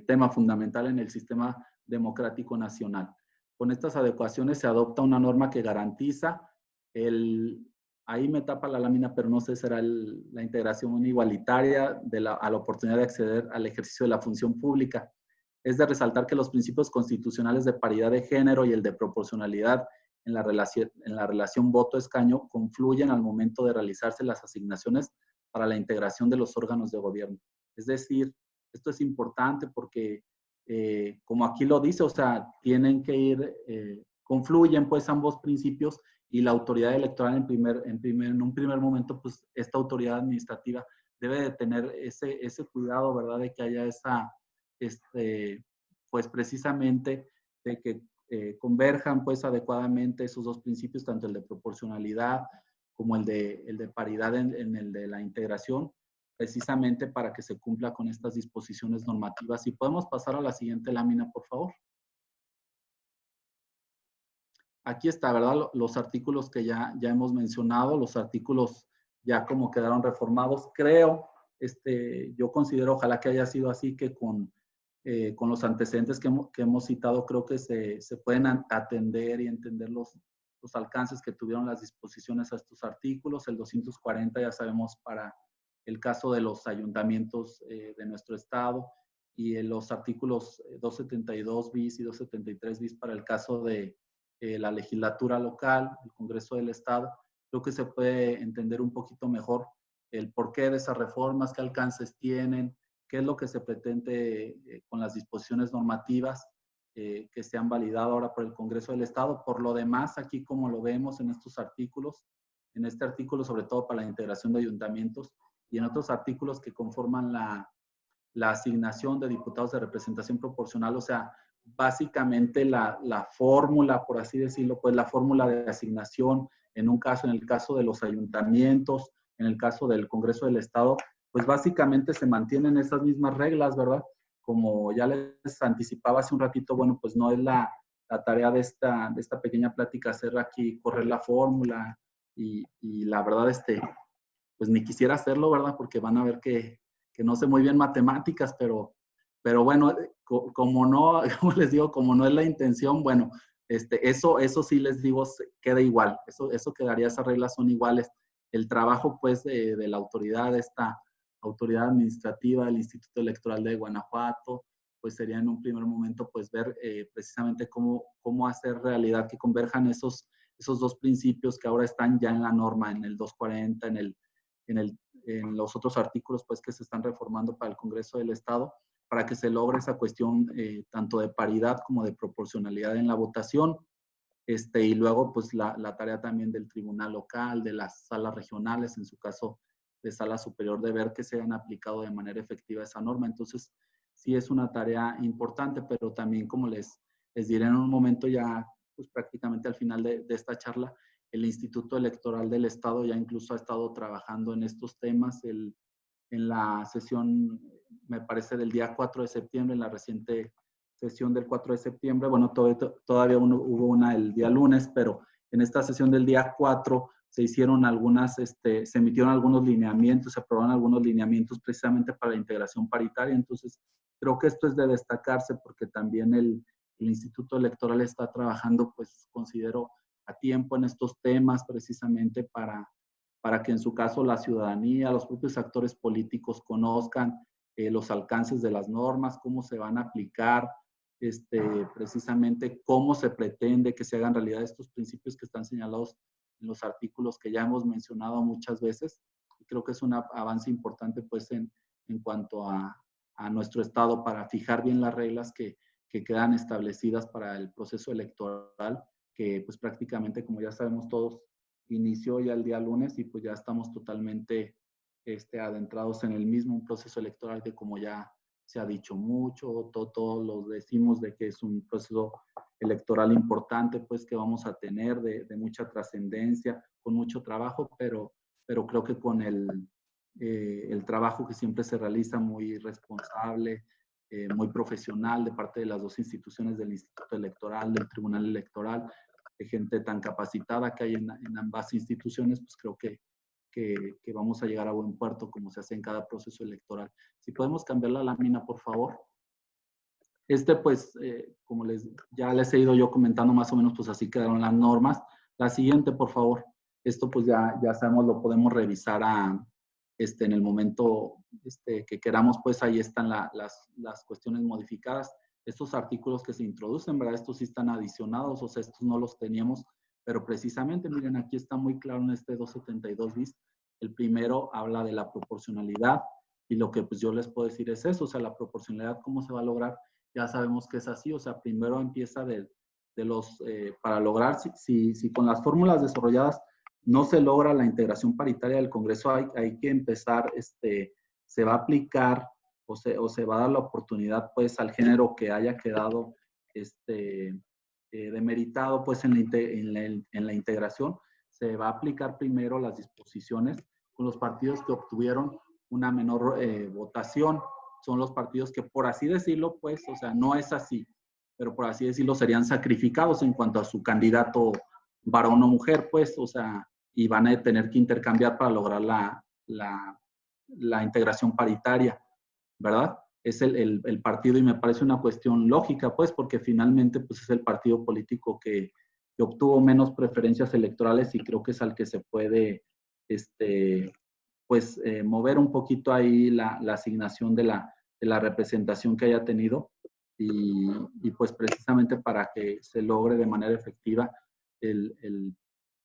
tema fundamental en el sistema democrático nacional. Con estas adecuaciones se adopta una norma que garantiza ahí me tapa la lámina, pero no sé, será la integración igualitaria a la oportunidad de acceder al ejercicio de la función pública. Es de resaltar que los principios constitucionales de paridad de género y el de proporcionalidad en la relación voto-escaño confluyen al momento de realizarse las asignaciones para la integración de los órganos de gobierno. Es decir, esto es importante porque, como aquí lo dice, o sea, tienen que ir, confluyen pues ambos principios y la autoridad electoral en un primer momento, pues esta autoridad administrativa debe de tener ese cuidado, ¿verdad? De que haya pues precisamente de que converjan pues adecuadamente esos dos principios, tanto el de proporcionalidad como el de paridad en el de la integración, precisamente para que se cumpla con estas disposiciones normativas. Y podemos pasar a la siguiente lámina, por favor. Aquí está, ¿verdad? Los artículos que ya hemos mencionado, los artículos ya como quedaron reformados. Creo, yo considero, ojalá que haya sido así, que con los antecedentes que hemos citado, creo que se pueden atender y entender los alcances que tuvieron las disposiciones a estos artículos. El 240 ya sabemos para el caso de los ayuntamientos de nuestro estado, y los artículos 272 bis y 273 bis para el caso de la legislatura local, el Congreso del Estado. Creo que se puede entender un poquito mejor el porqué de esas reformas, qué alcances tienen, qué es lo que se pretende con las disposiciones normativas que se han validado ahora por el Congreso del Estado. Por lo demás, aquí como lo vemos en estos artículos, en este artículo sobre todo para la integración de ayuntamientos y en otros artículos que conforman la asignación de diputados de representación proporcional, o sea, básicamente la fórmula, por así decirlo, pues la fórmula de asignación en el caso de los ayuntamientos, en el caso del Congreso del Estado, pues básicamente se mantienen esas mismas reglas, ¿verdad? Como ya les anticipaba hace un ratito, bueno, pues no es la tarea de esta pequeña plática hacer aquí, correr la fórmula y la verdad, pues ni quisiera hacerlo, ¿verdad? Porque van a ver que no sé muy bien matemáticas, pero bueno, como no, como les digo, como no es la intención, bueno, eso sí les digo, queda igual, eso quedaría, esas reglas son iguales. El trabajo, pues, de la autoridad, esta autoridad administrativa del Instituto Electoral de Guanajuato, pues sería en un primer momento, pues, ver precisamente cómo hacer realidad que converjan esos dos principios que ahora están ya en la norma, en el 240, en los otros artículos pues que se están reformando para el Congreso del Estado, para que se logre esa cuestión tanto de paridad como de proporcionalidad en la votación. Y luego pues la tarea también del tribunal local, de las salas regionales, en su caso de sala superior, de ver que se hayan aplicado de manera efectiva esa norma. Entonces sí es una tarea importante, pero también como les diré en un momento ya, pues prácticamente al final de esta charla, el Instituto Electoral del Estado ya incluso ha estado trabajando en estos temas. En la sesión, me parece, del día 4 de septiembre, en la reciente sesión del 4 de septiembre, bueno, todavía hubo una el día lunes, pero en esta sesión del día 4 se hicieron se emitieron algunos lineamientos, se aprobaron algunos lineamientos precisamente para la integración paritaria. Entonces, creo que esto es de destacarse porque también el Instituto Electoral está trabajando, pues considero, a tiempo en estos temas precisamente para que en su caso la ciudadanía, los propios actores políticos conozcan los alcances de las normas, cómo se van a aplicar, precisamente cómo se pretende que se hagan realidad estos principios que están señalados en los artículos que ya hemos mencionado muchas veces. Y creo que es un avance importante pues en cuanto a nuestro Estado para fijar bien las reglas que quedan establecidas para el proceso electoral, que pues prácticamente, como ya sabemos todos, inició ya el día lunes y pues ya estamos totalmente adentrados en el mismo proceso electoral que, como ya se ha dicho mucho, todos los decimos de que es un proceso electoral importante pues que vamos a tener de mucha trascendencia, con mucho trabajo, pero creo que con el trabajo que siempre se realiza muy responsable, muy profesional de parte de las dos instituciones, del Instituto Electoral, del Tribunal Electoral, de gente tan capacitada que hay en ambas instituciones, pues creo que vamos a llegar a buen puerto como se hace en cada proceso electoral. Si podemos cambiar la lámina, por favor. Pues, como ya les he ido yo comentando más o menos, pues así quedaron las normas. La siguiente, por favor. Esto pues ya sabemos, lo podemos revisar en el momento que queramos, pues ahí están las cuestiones modificadas. Estos artículos que se introducen, ¿verdad? Estos sí están adicionados, o sea, estos no los teníamos, Pero precisamente, miren, aquí está muy claro en este 272 bis. El primero habla de la proporcionalidad y lo que pues yo les puedo decir es eso, o sea, la proporcionalidad, ¿cómo se va a lograr? Ya sabemos que es así, o sea, primero empieza para lograr, si con las fórmulas desarrolladas no se logra la integración paritaria del Congreso, hay que empezar, se va a aplicar o se va a dar la oportunidad pues al género que haya quedado demeritado pues en la integración, se va a aplicar primero las disposiciones con los partidos que obtuvieron una menor votación. Son los partidos que, por así decirlo, pues, o sea, no es así, pero por así decirlo, serían sacrificados en cuanto a su candidato varón o mujer, pues, o sea, y van a tener que intercambiar para lograr la integración paritaria, ¿verdad? Es el partido y me parece una cuestión lógica, pues, porque finalmente pues, es el partido político que obtuvo menos preferencias electorales y creo que es al que se puede pues, mover un poquito ahí la asignación de la representación que haya tenido y pues precisamente para que se logre de manera efectiva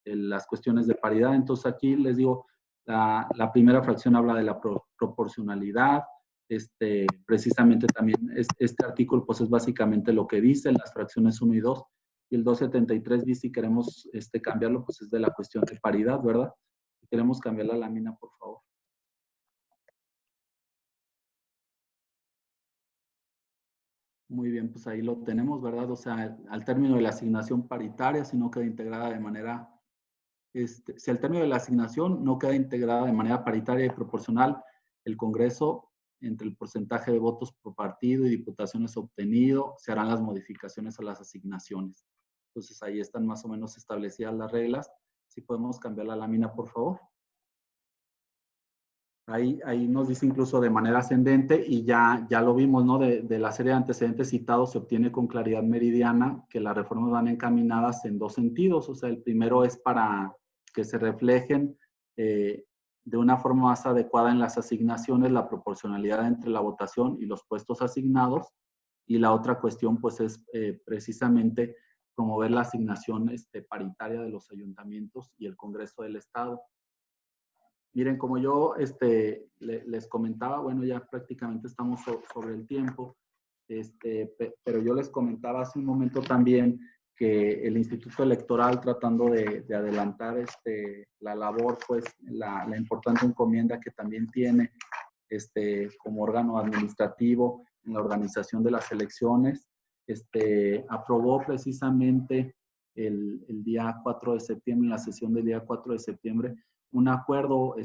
las cuestiones de paridad. Entonces aquí les digo, la primera fracción habla de la proporcionalidad, precisamente también este artículo pues es básicamente lo que dice las fracciones 1 y 2, y el 273 bis, si queremos cambiarlo, pues es de la cuestión de paridad, ¿verdad? Si queremos cambiar la lámina, por favor. Muy bien, pues ahí lo tenemos, ¿verdad? O sea, al término de la asignación paritaria, si no queda integrada de manera, si al término de la asignación no queda integrada de manera paritaria y proporcional, el Congreso, entre el porcentaje de votos por partido y diputaciones obtenido, se harán las modificaciones a las asignaciones. Entonces ahí están más o menos establecidas las reglas. Si podemos cambiar la lámina, por favor. Ahí nos dice incluso de manera ascendente y ya lo vimos, ¿no? De la serie de antecedentes citados se obtiene con claridad meridiana que las reformas van encaminadas en dos sentidos. O sea, el primero es para que se reflejen de una forma más adecuada en las asignaciones la proporcionalidad entre la votación y los puestos asignados. Y la otra cuestión, pues, es precisamente promover la asignación paritaria de los ayuntamientos y el Congreso del Estado. Miren, como yo les comentaba, bueno, ya prácticamente estamos sobre el tiempo, pero yo les comentaba hace un momento también que el Instituto Electoral, tratando de adelantar la labor, pues la importante encomienda que también tiene como órgano administrativo en la organización de las elecciones, aprobó precisamente el día 4 de septiembre, en la sesión del día 4 de septiembre, un acuerdo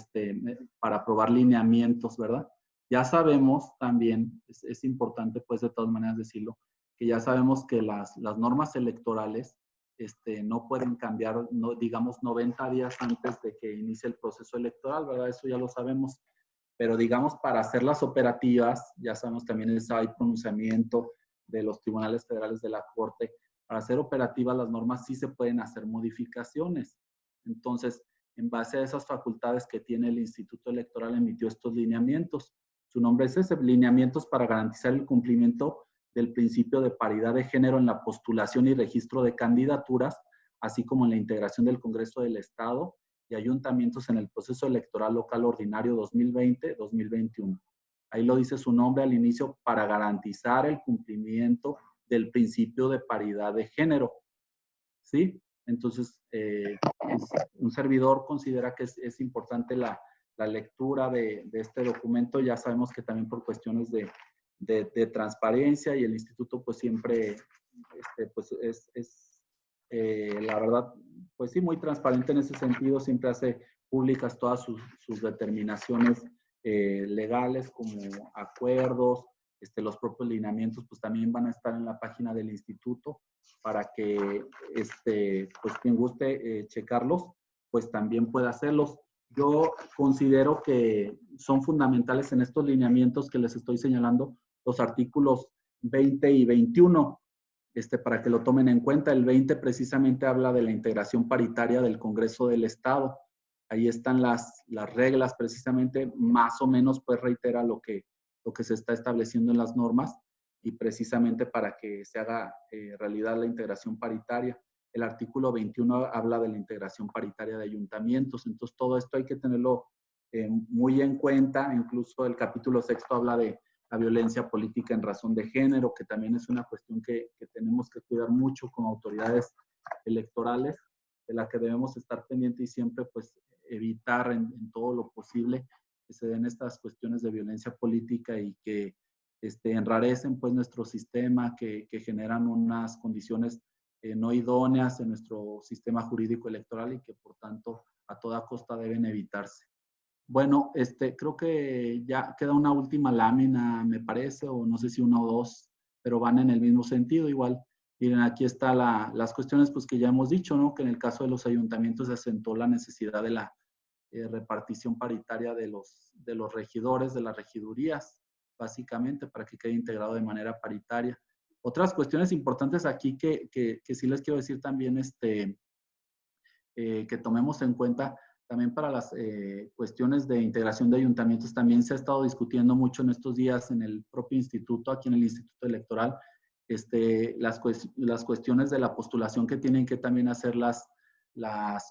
para aprobar lineamientos, ¿verdad? Ya sabemos también, es importante pues de todas maneras decirlo, que ya sabemos que las normas electorales no pueden cambiar, no, digamos, 90 días antes de que inicie el proceso electoral, ¿verdad? Eso ya lo sabemos. Pero digamos, para hacerlas operativas, ya sabemos también hay pronunciamiento de los tribunales federales de la Corte. Para hacer operativas las normas sí se pueden hacer modificaciones. Entonces, en base a esas facultades que tiene el Instituto Electoral, emitió estos lineamientos. Su nombre es ese, lineamientos para garantizar el cumplimiento del principio de paridad de género en la postulación y registro de candidaturas, así como en la integración del Congreso del Estado y ayuntamientos en el proceso electoral local ordinario 2020-2021. Ahí lo dice su nombre al inicio, para garantizar el cumplimiento del principio de paridad de género. ¿Sí? Entonces, un servidor considera que es importante la lectura de este documento. Ya sabemos que también por cuestiones de transparencia y el instituto pues siempre pues la verdad, pues sí, muy transparente en ese sentido, siempre hace públicas todas sus determinaciones legales como acuerdos, los propios lineamientos pues también van a estar en la página del instituto para que pues quien guste checarlos pues también pueda hacerlos. Yo considero que son fundamentales en estos lineamientos que les estoy señalando los artículos 20 y 21, para que lo tomen en cuenta. El 20 precisamente habla de la integración paritaria del Congreso del Estado. Ahí están las reglas precisamente, más o menos pues reitera lo que se está estableciendo en las normas y precisamente para que se haga realidad la integración paritaria. el artículo 21 habla de la integración paritaria de ayuntamientos. Entonces, todo esto hay que tenerlo muy en cuenta. Incluso el capítulo 6 habla de la violencia política en razón de género, que también es una cuestión que tenemos que cuidar mucho como autoridades electorales, de la que debemos estar pendientes y siempre pues evitar en todo lo posible que se den estas cuestiones de violencia política y que enrarecen pues nuestro sistema, que generan unas condiciones no idóneas en nuestro sistema jurídico electoral y que por tanto a toda costa deben evitarse. Bueno, creo que ya queda una última lámina, me parece, o no sé si una o dos, pero van en el mismo sentido igual. Miren, aquí están las cuestiones pues, que ya hemos dicho, ¿no? Que en el caso de los ayuntamientos se asentó la necesidad de la repartición paritaria de los regidores, de las regidurías, básicamente, para que quede integrado de manera paritaria. Otras cuestiones importantes aquí que sí les quiero decir también, que tomemos en cuenta, también para las cuestiones de integración de ayuntamientos, también se ha estado discutiendo mucho en estos días en el propio instituto, aquí en el Instituto Electoral, las cuestiones de la postulación que tienen que también hacer las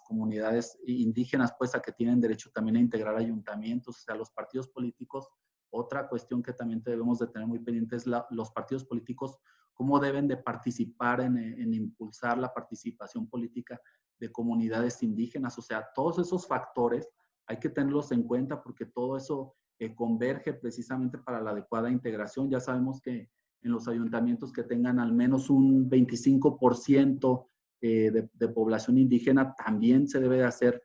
comunidades indígenas, pues a que tienen derecho también a integrar ayuntamientos, o sea, los partidos políticos. Otra cuestión que también debemos de tener muy pendiente es los partidos políticos, cómo deben de participar en impulsar la participación política de comunidades indígenas. O sea, todos esos factores hay que tenerlos en cuenta porque todo eso converge precisamente para la adecuada integración. Ya sabemos que en los ayuntamientos que tengan al menos un 25% de población indígena, también se debe de hacer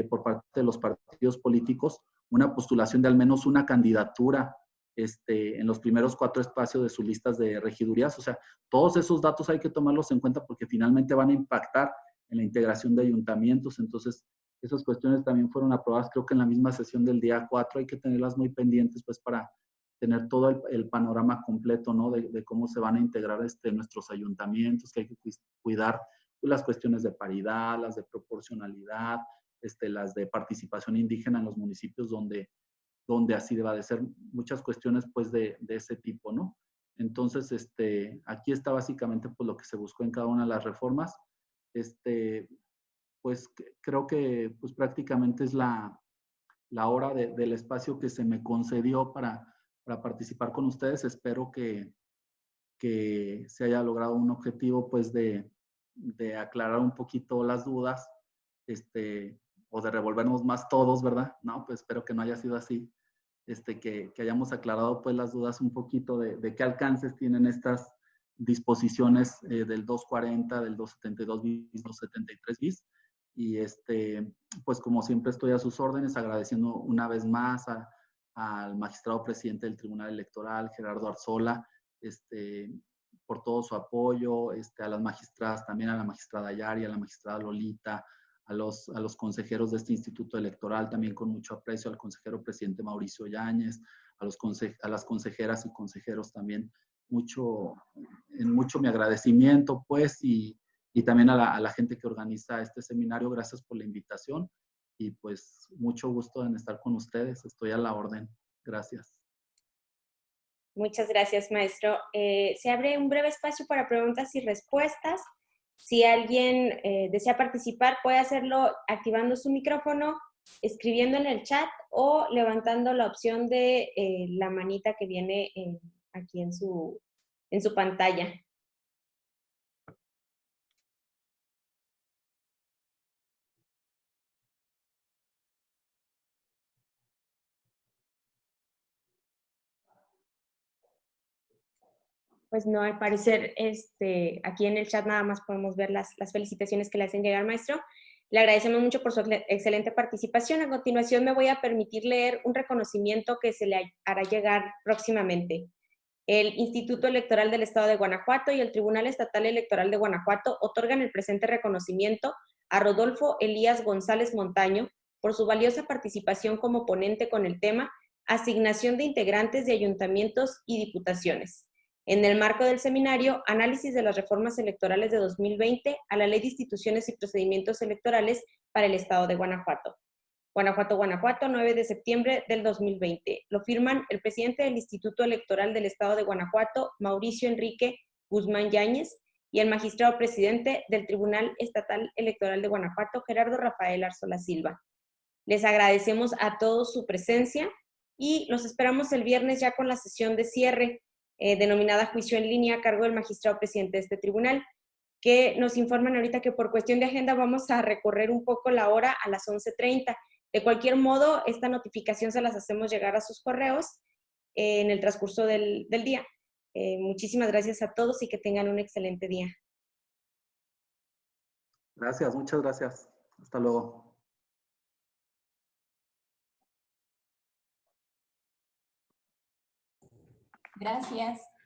por parte de los partidos políticos una postulación de al menos una candidatura en los primeros 4 espacios de sus listas de regidurías. O sea, todos esos datos hay que tomarlos en cuenta porque finalmente van a impactar en la integración de ayuntamientos. Entonces, esas cuestiones también fueron aprobadas, creo que en la misma sesión del día 4, hay que tenerlas muy pendientes, pues, para tener todo el panorama completo, ¿no? De cómo se van a integrar nuestros ayuntamientos, que hay que cuidar las cuestiones de paridad, las de proporcionalidad, las de participación indígena en los municipios donde así deba de ser, muchas cuestiones, pues, de ese tipo, ¿no? Entonces, aquí está básicamente, pues, lo que se buscó en cada una de las reformas. Pues creo que pues prácticamente es la hora del espacio que se me concedió para participar con ustedes. Espero que se haya logrado un objetivo pues de aclarar un poquito las dudas, o de revolvernos más todos, ¿verdad? No, pues espero que no haya sido así. Que hayamos aclarado pues las dudas un poquito de qué alcances tienen estas disposiciones del 240, del 272 bis, 273 bis. Y pues como siempre estoy a sus órdenes, agradeciendo una vez más al magistrado presidente del Tribunal Electoral, Gerardo Arzola, por todo su apoyo, a las magistradas, también a la magistrada Yari, a la magistrada Lolita, a los consejeros de este instituto electoral, también con mucho aprecio al consejero presidente Mauricio Yáñez, a las consejeras y consejeros también, mucho mi agradecimiento, pues, y también a la gente que organiza este seminario. Gracias por la invitación y pues mucho gusto en estar con ustedes. Estoy a la orden. Gracias. Muchas gracias, maestro. Se abre un breve espacio para preguntas y respuestas. Si alguien desea participar, puede hacerlo activando su micrófono, escribiendo en el chat o levantando la opción de la manita que viene aquí en su pantalla. Pues no, al parecer, aquí en el chat nada más podemos ver las felicitaciones que le hacen llegar, maestro. Le agradecemos mucho por su excelente participación. A continuación me voy a permitir leer un reconocimiento que se le hará llegar próximamente. El Instituto Electoral del Estado de Guanajuato y el Tribunal Estatal Electoral de Guanajuato otorgan el presente reconocimiento a Rodolfo Elías González Montaño por su valiosa participación como ponente con el tema Asignación de integrantes de ayuntamientos y diputaciones, en el marco del seminario Análisis de las reformas electorales de 2020 a la Ley de Instituciones y Procedimientos Electorales para el Estado de Guanajuato. Guanajuato, Guanajuato, 9 de septiembre del 2020. Lo firman el presidente del Instituto Electoral del Estado de Guanajuato, Mauricio Enrique Guzmán Yáñez, y el magistrado presidente del Tribunal Estatal Electoral de Guanajuato, Gerardo Rafael Arzola Silva. Les agradecemos a todos su presencia y los esperamos el viernes ya con la sesión de cierre denominada juicio en línea a cargo del magistrado presidente de este tribunal, que nos informan ahorita que por cuestión de agenda vamos a recorrer un poco la hora a las 11:30. De cualquier modo, esta notificación se las hacemos llegar a sus correos en el transcurso del día. Muchísimas gracias a todos y que tengan un excelente día. Gracias, muchas gracias. Hasta luego. Gracias.